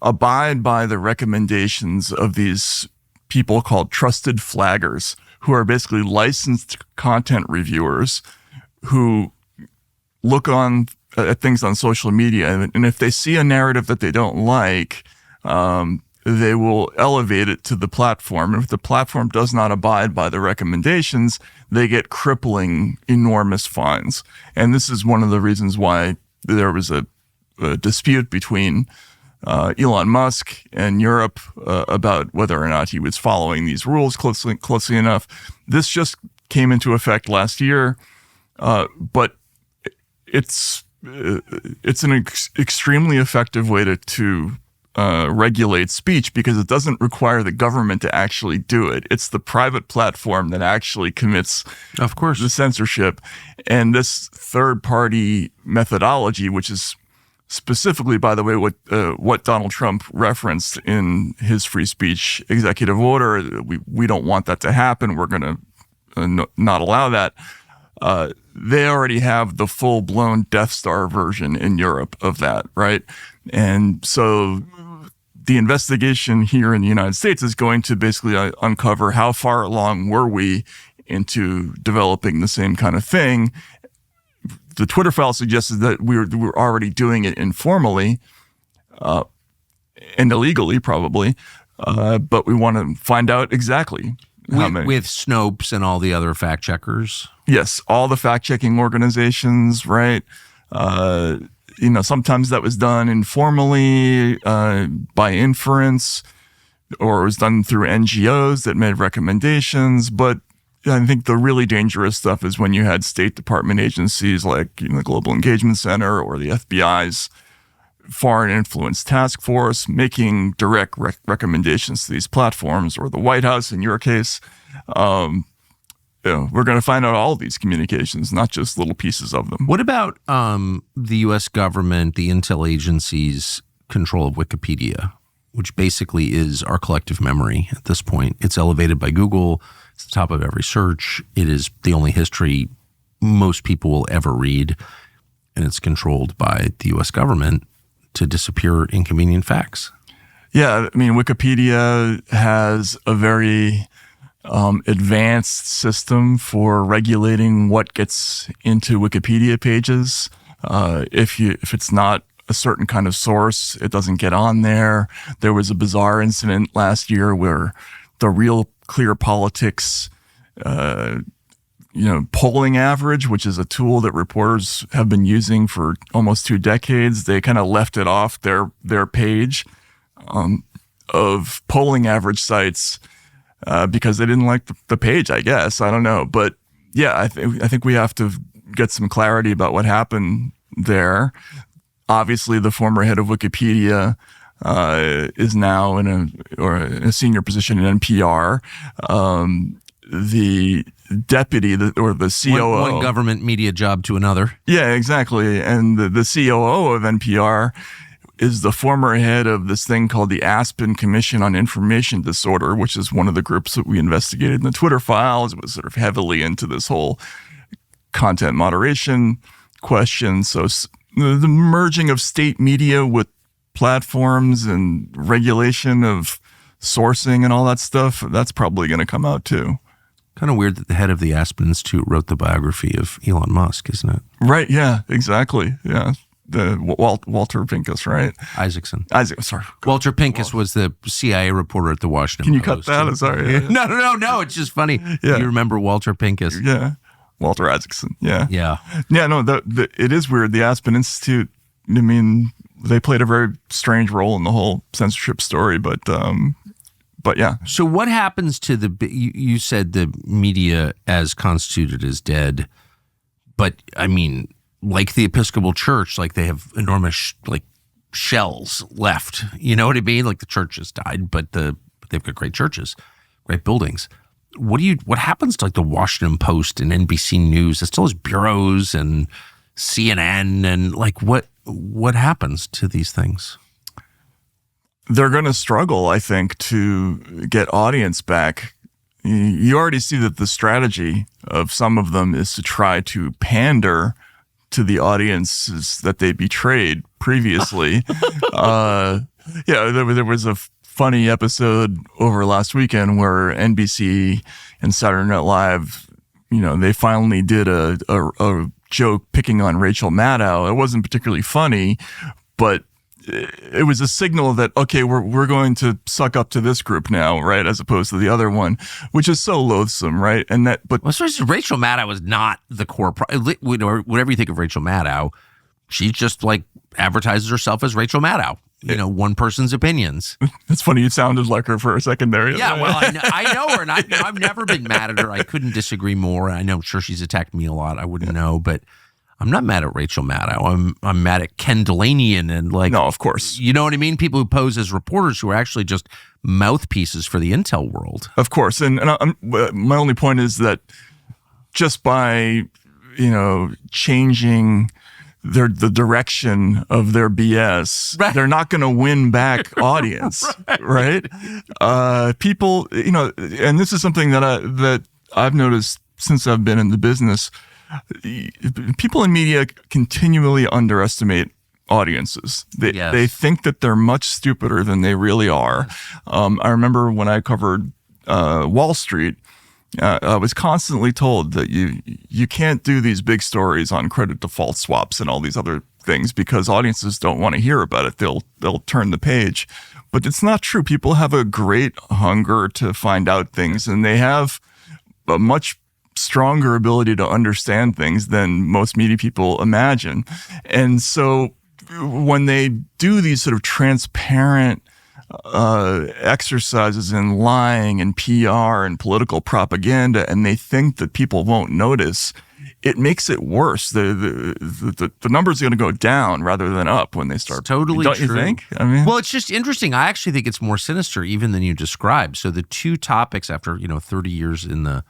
abide by the recommendations of these people called trusted flaggers, who are basically licensed content reviewers who look at things on social media, and if they see a narrative that they don't like, they will elevate it to the platform. And if the platform does not abide by the recommendations, they get crippling, enormous fines. And this is one of the reasons why there was a dispute between Elon Musk and Europe about whether or not he was following these rules closely enough. This just came into effect last year, but it's it's an extremely effective way to regulate speech because it doesn't require the government to actually do it. It's the private platform that actually commits, of course, the censorship. And this third-party methodology, which is specifically, by the way, what Donald Trump referenced in his free speech executive order, we don't want that to happen. We're going to not allow that. They already have the full-blown Death Star version in Europe of that, right? And so the investigation here in the United States is going to basically uncover how far along were we into developing the same kind of thing. The Twitter file suggested that we're already doing it informally and illegally, probably, but we want to find out exactly how many. With Snopes and all the other fact checkers. Yes, all the fact checking organizations, right? Sometimes that was done informally by inference, or it was done through NGOs that made recommendations. But I think the really dangerous stuff is when you had State Department agencies like the Global Engagement Center or the FBI's Foreign Influence Task Force making direct recommendations to these platforms, or the White House in your case. We're going to find out all of these communications, not just little pieces of them. What about the U.S. government, the intel agencies' control of Wikipedia, which basically is our collective memory at this point? It's elevated by Google. It's the top of every search. It is the only history most people will ever read, and it's controlled by the U.S. government to disappear inconvenient facts. Yeah, I mean, Wikipedia has a very advanced system for regulating what gets into Wikipedia pages. If it's not a certain kind of source, it doesn't get on there. There was a bizarre incident last year where the Real Clear Politics, polling average, which is a tool that reporters have been using for almost 2 decades, they kind of left it off their page of polling average sites because they didn't like the page, I guess. I don't know. But yeah, I think we have to get some clarity about what happened there. Obviously, the former head of Wikipedia is now in a senior position in NPR. The deputy or the COO. One government media job to another. Yeah, exactly. And the COO of NPR is the former head of this thing called the Aspen Commission on Information Disorder, which is one of the groups that we investigated in the Twitter files. It was sort of heavily into this whole content moderation question. So the merging of state media with platforms and regulation of sourcing and all that stuff, that's probably going to come out too. Kind of weird that the head of the Aspen Institute wrote the biography of Elon Musk, isn't it? Right, yeah, exactly. Yeah. Walter Pincus, right? Isaacson. Sorry. Walter Pincus was the CIA reporter at the Washington Can you Post. cut that? Sorry. No. It's just funny. Yeah. You remember Walter Pincus? Yeah. Walter Isaacson. Yeah. Yeah. Yeah, no, it is weird. The Aspen Institute, I mean, they played a very strange role in the whole censorship story, but yeah. So what happens to you said the media as constituted is dead, but I mean, like the Episcopal Church, like they have enormous shells left. You know what I mean? Like the church has died, but they've got great churches, great buildings. What happens to like the Washington Post and NBC News? It still has bureaus and CNN and like what happens to these things? They're going to struggle, I think, to get audience back. You already see that the strategy of some of them is to try to pander to the audiences that they betrayed previously. There was a funny episode over last weekend where NBC and Saturday Night Live, they finally did a joke picking on Rachel Maddow. It wasn't particularly funny, but it was a signal that, okay, we're going to suck up to this group now, right, as opposed to the other one, which is so loathsome, right? And that, but Rachel Maddow was not the core. Whatever you think of Rachel Maddow, she just like advertises herself as Rachel Maddow. One person's opinions. It's funny. You sounded like her for a second there. Yeah, well, I know her, and I've never been mad at her. I couldn't disagree more. I'm sure she's attacked me a lot. I wouldn't know, but I'm not mad at Rachel Maddow. I'm mad at Ken Delanian and No, of course. You know what I mean? People who pose as reporters who are actually just mouthpieces for the intel world. Of course. And my only point is that just by, changing the direction of their BS, right. They're not going to win back audience, right? People, and this is something that I've noticed since I've been in the business. People in media continually underestimate audiences. They think that they're much stupider than they really are. I remember when I covered Wall Street, I was constantly told that you can't do these big stories on credit default swaps and all these other things because audiences don't want to hear about it. They'll turn the page. But it's not true. People have a great hunger to find out things, and they have a much stronger ability to understand things than most media people imagine. And so when they do these sort of transparent exercises in lying and PR and political propaganda, and they think that people won't notice, it makes it worse. The numbers are going to go down rather than up when they start. It's totally Don't true. You think? I mean, well, it's just interesting. I actually think it's more sinister even than you described. So the two topics after 30 years in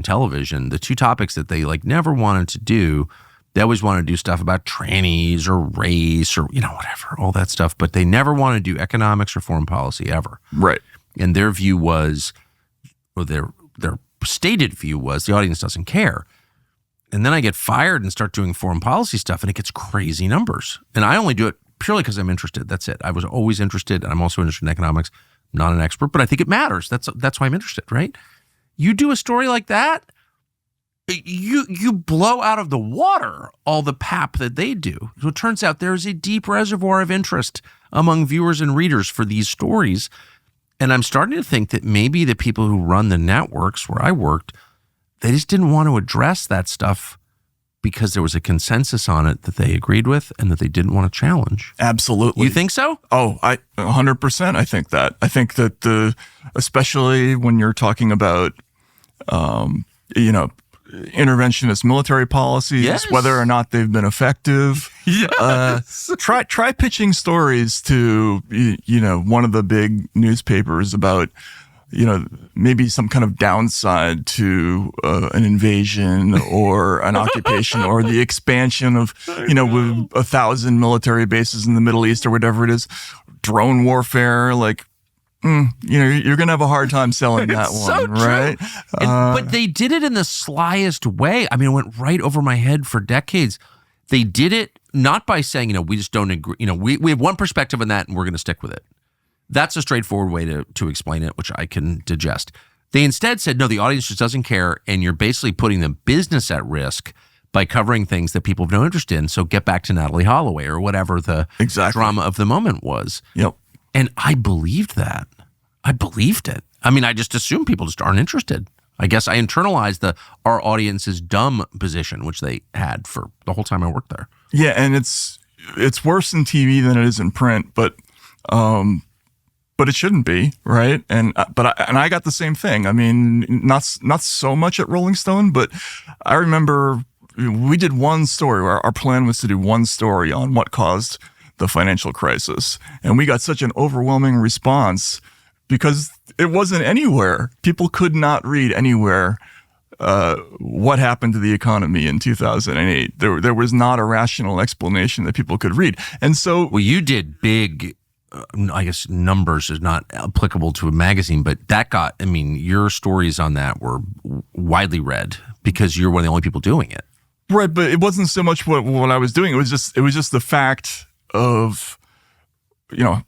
television, the two topics that they never wanted to do, they always wanted to do stuff about trannies or race or whatever, all that stuff, but they never wanted to do economics or foreign policy ever. Right. And their view was, or their stated view was, the audience doesn't care. And then I get fired and start doing foreign policy stuff, and it gets crazy numbers. And I only do it purely because I'm interested. That's it. I was always interested, and I'm also interested in economics. I'm not an expert, but I think it matters. That's why I'm interested, right? You do a story like that, you blow out of the water all the pap that they do. So it turns out there is a deep reservoir of interest among viewers and readers for these stories. And I'm starting to think that maybe the people who run the networks where I worked, they just didn't want to address that stuff because there was a consensus on it that they agreed with and that they didn't want to challenge. Absolutely. You think so? Oh, 100%. I think that. I think that especially when you're talking about, interventionist military policies, yes. whether or not they've been effective. Yes. Try pitching stories to, one of the big newspapers about, maybe some kind of downside to an invasion or an occupation or the expansion of, with 1,000 military bases in the Middle East or whatever it is, drone warfare, you're going to have a hard time selling that one, so right? But they did it in the slyest way. I mean, it went right over my head for decades. They did it not by saying, we just don't agree. We have one perspective on that and we're going to stick with it. That's a straightforward way to explain it, which I can digest. They instead said, no, the audience just doesn't care, and you're basically putting the business at risk by covering things that people have no interest in. So get back to Natalie Holloway or whatever the drama of the moment was. Yep. And I believed that. I believed it. I mean, I just assumed people just aren't interested. I guess I internalized our audience is dumb position, which they had for the whole time I worked there. Yeah, and it's worse in TV than it is in print, but it shouldn't be, right? And I got the same thing. I mean, not so much at Rolling Stone, but I remember we did one story. Our plan was to do one story on what caused the financial crisis, and we got such an overwhelming response because it wasn't anywhere. People could not read anywhere what happened to the economy in 2008. There was not a rational explanation that people could read, and so you did big. I guess numbers is not applicable to a magazine, but your stories on that were widely read because you're one of the only people doing it. Right, but it wasn't so much what I was doing. It was just the fact of,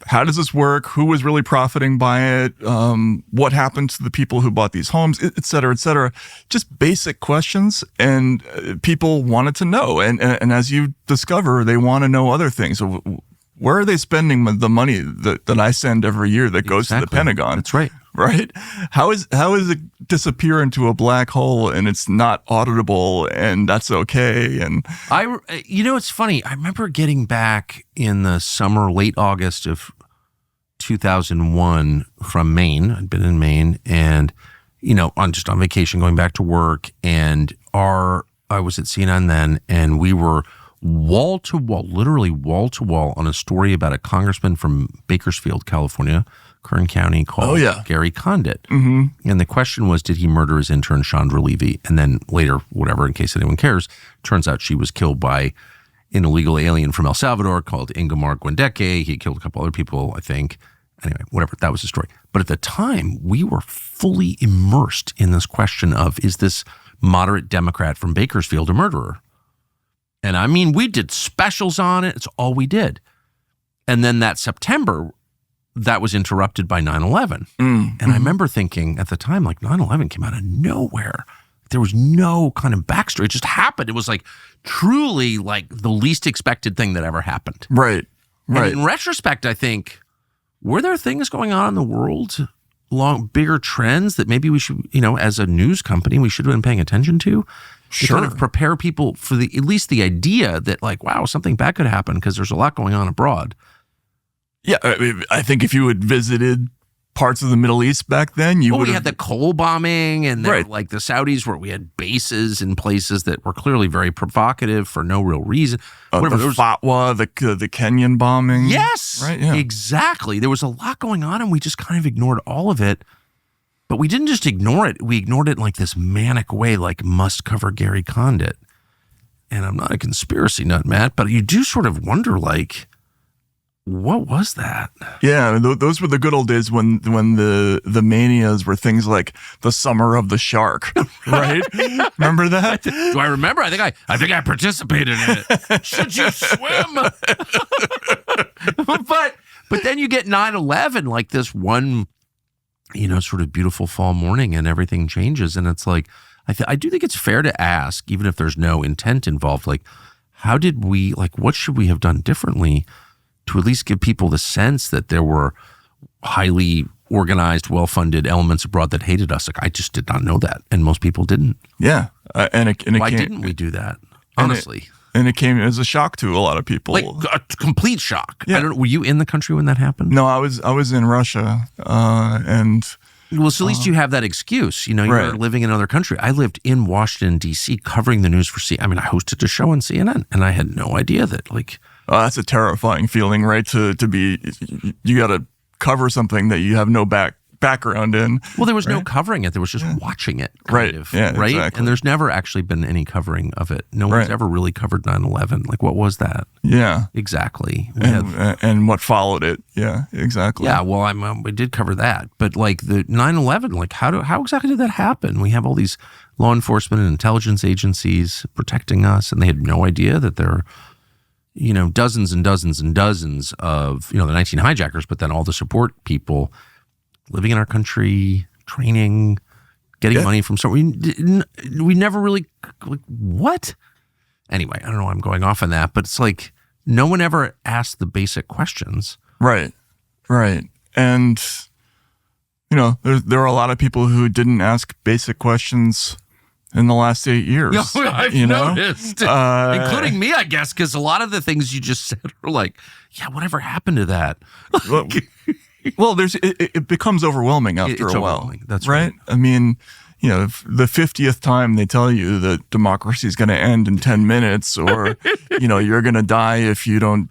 how does this work? Who was really profiting by it? What happened to the people who bought these homes, et cetera, et cetera. Just basic questions, and people wanted to know. And as you discover, they want to know other things. So where are they spending the money that I send every year that goes to the Pentagon? That's right. Right? How is it disappear into a black hole and it's not auditable and that's okay? And it's funny. I remember getting back in the summer, late August of 2001 from Maine. I'd been in Maine and, on vacation, going back to work, and our I was at CNN then, and we were wall to wall, literally wall to wall, on a story about a congressman from Bakersfield, California, Kern County, called Gary Condit. Mm-hmm. And the question was, did he murder his intern, Chandra Levy? And then later, whatever, in case anyone cares, turns out she was killed by an illegal alien from El Salvador called Ingemar Guendeke. He killed a couple other people, I think. Anyway, whatever, that was the story. But at the time, we were fully immersed in this question of, is this moderate Democrat from Bakersfield a murderer? And I mean, we did specials on it. It's all we did. And then that September, that was interrupted by 9/11. And I remember thinking at the time, like, 9/11 came out of nowhere. There was no kind of backstory. It just happened. It was like truly like the least expected thing that ever happened. Right. And in retrospect, I think, were there things going on in the world, bigger trends that maybe we should, as a news company, we should have been paying attention to? To kind of prepare people for at least the idea that, like, wow, something bad could happen because there's a lot going on abroad. Yeah, I think if you had visited parts of the Middle East back then, we had the coal bombing, and like the Saudis, where we had bases in places that were clearly very provocative for no real reason. The Fatwa, the Kenyan bombing. Yes, right. Yeah, exactly. There was a lot going on, and we just kind of ignored all of it. But we didn't just ignore it. We ignored it in like this manic way, like must cover Gary Condit. And I'm not a conspiracy nut, Matt, but you do sort of wonder, like, what was that? Yeah, those were the good old days when the manias were things like the Summer of the Shark, right? Remember that? Do I remember? I think I participated in it. Should you swim? But then you get 9/11, like this one, sort of beautiful fall morning, and everything changes. And it's like, I do think it's fair to ask, even if there's no intent involved, like, what should we have done differently to at least give people the sense that there were highly organized, well-funded elements abroad that hated us? Like, I just did not know that, and most people didn't. Yeah. Why didn't we do that, honestly? And it came as a shock to a lot of people. Like a complete shock. Yeah. I don't know, were you in the country when that happened? No, I was in Russia, and well, so at least you have that excuse. You're living in another country. I lived in Washington, D.C., covering the news for CNN. I mean, I hosted a show on CNN, and I had no idea that, like, that's a terrifying feeling, right? To be, you got to cover something that you have no background in. Well, there was no covering it. There was just watching it, right? Right? Exactly. And there's never actually been any covering of it. No one's ever really covered 9/11. Like, what was that? Yeah. Exactly. And what followed it. Yeah, exactly. Yeah, well, we did cover that. But, like, the 9/11, like, how exactly did that happen? We have all these law enforcement and intelligence agencies protecting us, and they had no idea that there are, dozens and dozens and dozens of, the 19 hijackers, but then all the support people living in our country, training, getting money from somewhere. We never really, like, what? Anyway, I don't know why I'm going off on that, but it's like no one ever asked the basic questions. Right. And, there are a lot of people who didn't ask basic questions in the last 8 years. I've noticed. Including me, I guess, because a lot of the things you just said are like, yeah, whatever happened to that? Well, it becomes overwhelming after a while. Overwhelming. That's right. I mean, if the 50th time they tell you that democracy is going to end in 10 minutes, or you're going to die if you don't,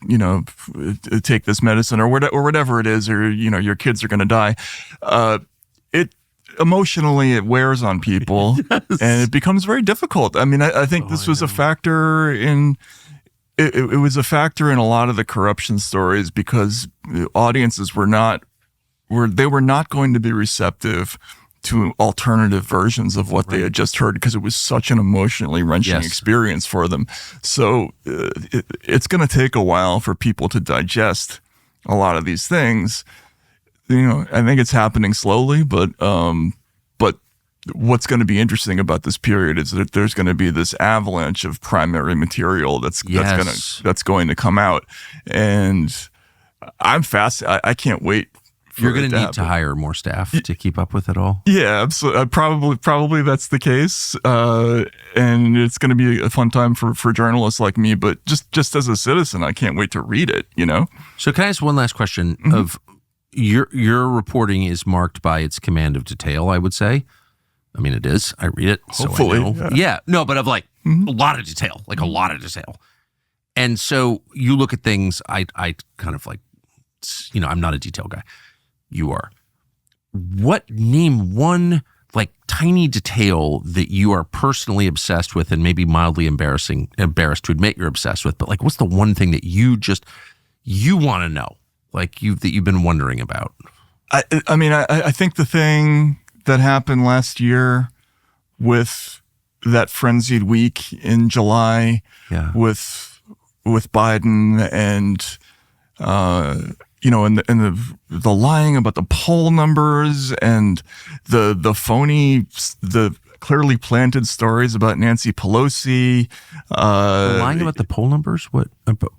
take this medicine, or whatever it is, or your kids are going to die. Emotionally, it wears on people, and it becomes very difficult. I mean, I think this was a factor in. It was a factor in a lot of the corruption stories, because audiences were not going to be receptive to alternative versions of what they had just heard, because it was such an emotionally wrenching experience for them. So it's going to take a while for people to digest a lot of these things. I think it's happening slowly, but what's going to be interesting about this period is that there's going to be this avalanche of primary material that's going to come out, and I'm fast. I can't wait. You're going to need to hire more staff to keep up with it all. Yeah, absolutely. Probably that's the case, and it's going to be a fun time for journalists like me. But just as a citizen, I can't wait to read it. So can I ask one last question? Mm-hmm. Of your reporting is marked by its command of detail, I would say. I mean, it is. I read it, hopefully. So I know. Yeah. No, but of like, a lot of detail, like a lot of detail. And so you look at things, I kind of like, I'm not a detail guy. You are. Name one like tiny detail that you are personally obsessed with and maybe mildly embarrassed to admit you're obsessed with, but like what's the one thing that you want to know, like that you've been wondering about? I mean, I think the thing that happened last year with that frenzied week in July with Biden and and the lying about the poll numbers and the phony, the clearly planted stories about Nancy Pelosi. Lying about the poll numbers? What?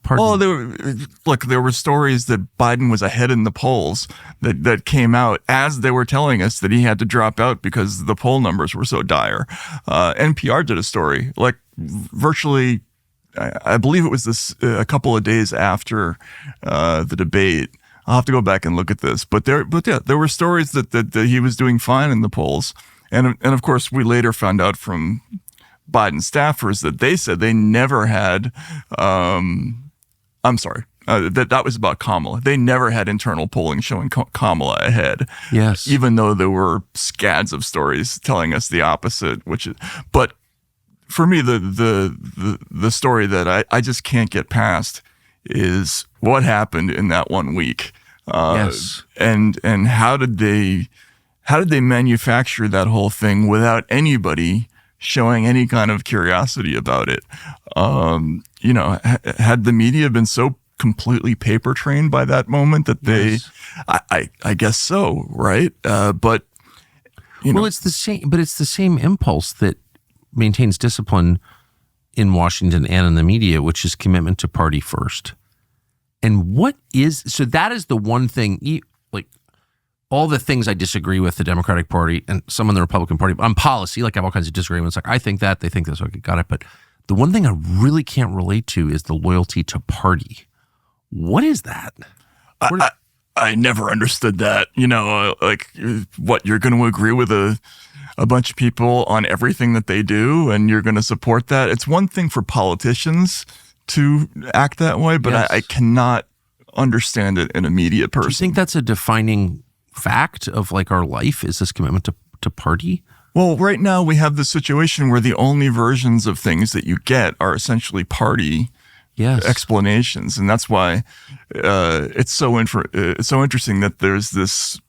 Pardon? Well, there were stories that Biden was ahead in the polls that came out as they were telling us that he had to drop out because the poll numbers were so dire. NPR did a story, like virtually, I believe it was a couple of days after the debate. I'll have to go back and look at this, but there were stories that he was doing fine in the polls. And of course, we later found out from Biden staffers that they said they never had. That was about Kamala. They never had internal polling showing Kamala ahead. Yes, even though there were scads of stories telling us the opposite. But for me, the story that I just can't get past is what happened in that 1 week. Yes, and how did they manufacture that whole thing without anybody showing any kind of curiosity about it? Had the media been so completely paper trained by that moment that they, yes. I guess so, right? But it's the same. But it's the same impulse that maintains discipline in Washington and in the media, which is commitment to party first. And so that is the one thing. All the things I disagree with the Democratic Party and some in the Republican Party on policy, like I have all kinds of disagreements. Like I think that, they think this, okay, got it. But the one thing I really can't relate to is the loyalty to party. What is that? I never understood that. What, you're going to agree with a bunch of people on everything that they do and you're going to support that? It's one thing for politicians to act that way, but yes. I cannot understand it in a media person. Do you think that's a defining fact of like our life, is this commitment to party? Well, right now we have this situation where the only versions of things that you get are essentially party explanations, and that's why it's so interesting that there's this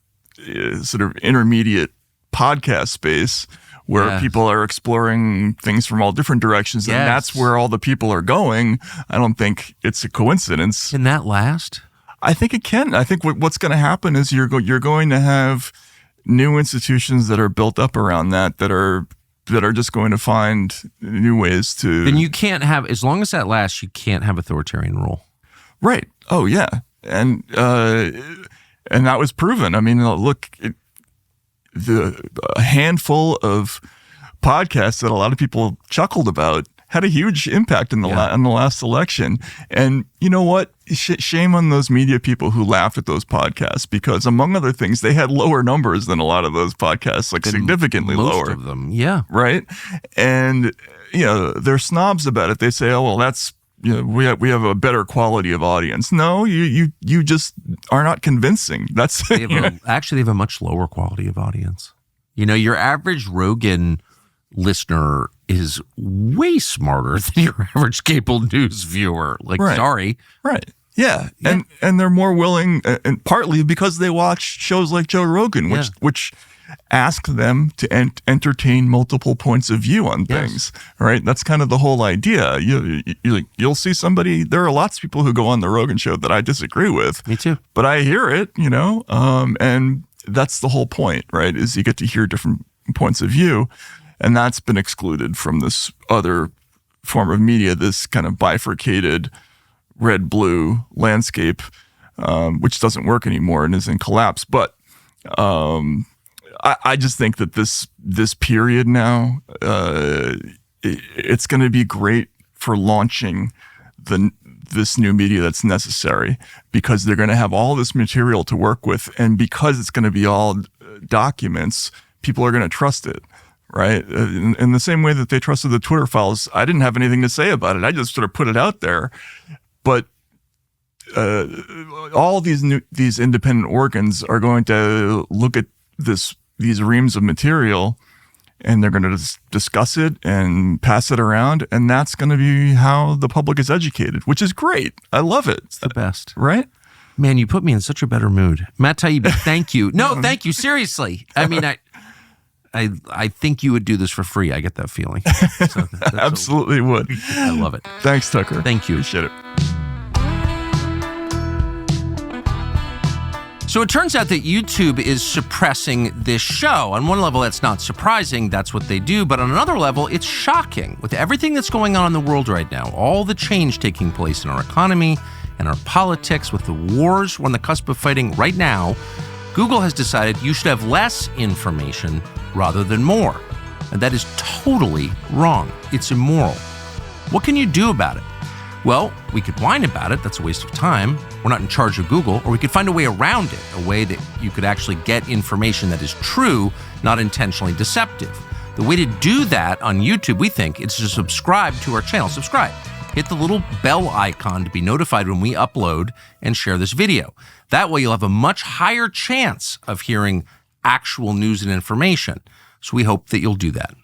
sort of intermediate podcast space where people are exploring things from all different directions, and that's where all the people are going. I don't think it's a coincidence. Can that last? I think it can. I think what's going to happen is you're going to have new institutions that are built up around that are just going to find new ways to. Then you can't have, as long as that lasts, you can't have authoritarian rule. Right. Oh yeah, and that was proven. I mean, look, a handful of podcasts that a lot of people chuckled about had a huge impact in the last election. And you know what? Shame on those media people who laughed at those podcasts, because among other things, they had lower numbers than a lot of those podcasts, like significantly lower. Most of them, yeah. Right? And, they're snobs about it. They say, oh, well, that's, we have a better quality of audience. No, you just are not convincing. That's actually, they have a much lower quality of audience. Your average Rogan listener is way smarter than your average cable news viewer. Sorry. Right. Yeah. And they're more willing, and partly because they watch shows like Joe Rogan, which ask them to entertain multiple points of view on things. Right. That's kind of the whole idea. You'll see somebody, there are lots of people who go on the Rogan show that I disagree with. Me too. But I hear it, and that's the whole point, right? Is you get to hear different points of view. And that's been excluded from this other form of media, this kind of bifurcated red-blue landscape, which doesn't work anymore and is in collapse. But I just think that this period now, it's going to be great for launching this new media that's necessary, because they're going to have all this material to work with. And because it's going to be all documents, people are going to trust it. right? In the same way that they trusted the Twitter files, I didn't have anything to say about it. I just sort of put it out there. But all these independent organs are going to look at these reams of material, and they're going to discuss it and pass it around, and that's going to be how the public is educated, which is great. I love it. It's the best. Right? Man, you put me in such a better mood. Matt Taibbi, thank you. No, thank you. Seriously. I mean, I think you would do this for free. I get that feeling. So Absolutely would. I love it. Thanks, Tucker. Thank you. Appreciate it. So it turns out that YouTube is suppressing this show. On one level, that's not surprising. That's what they do. But on another level, it's shocking. With everything that's going on in the world right now, all the change taking place in our economy and our politics, with the wars we're on the cusp of fighting right now, Google has decided you should have less information rather than more. And that is totally wrong. It's immoral. What can you do about it? Well, we could whine about it. That's a waste of time. We're not in charge of Google. Or we could find a way around it, a way that you could actually get information that is true, not intentionally deceptive. The way to do that on YouTube, we think, is to subscribe to our channel. Subscribe. Hit the little bell icon to be notified when we upload and share this video. That way you'll have a much higher chance of hearing actual news and information. So we hope that you'll do that.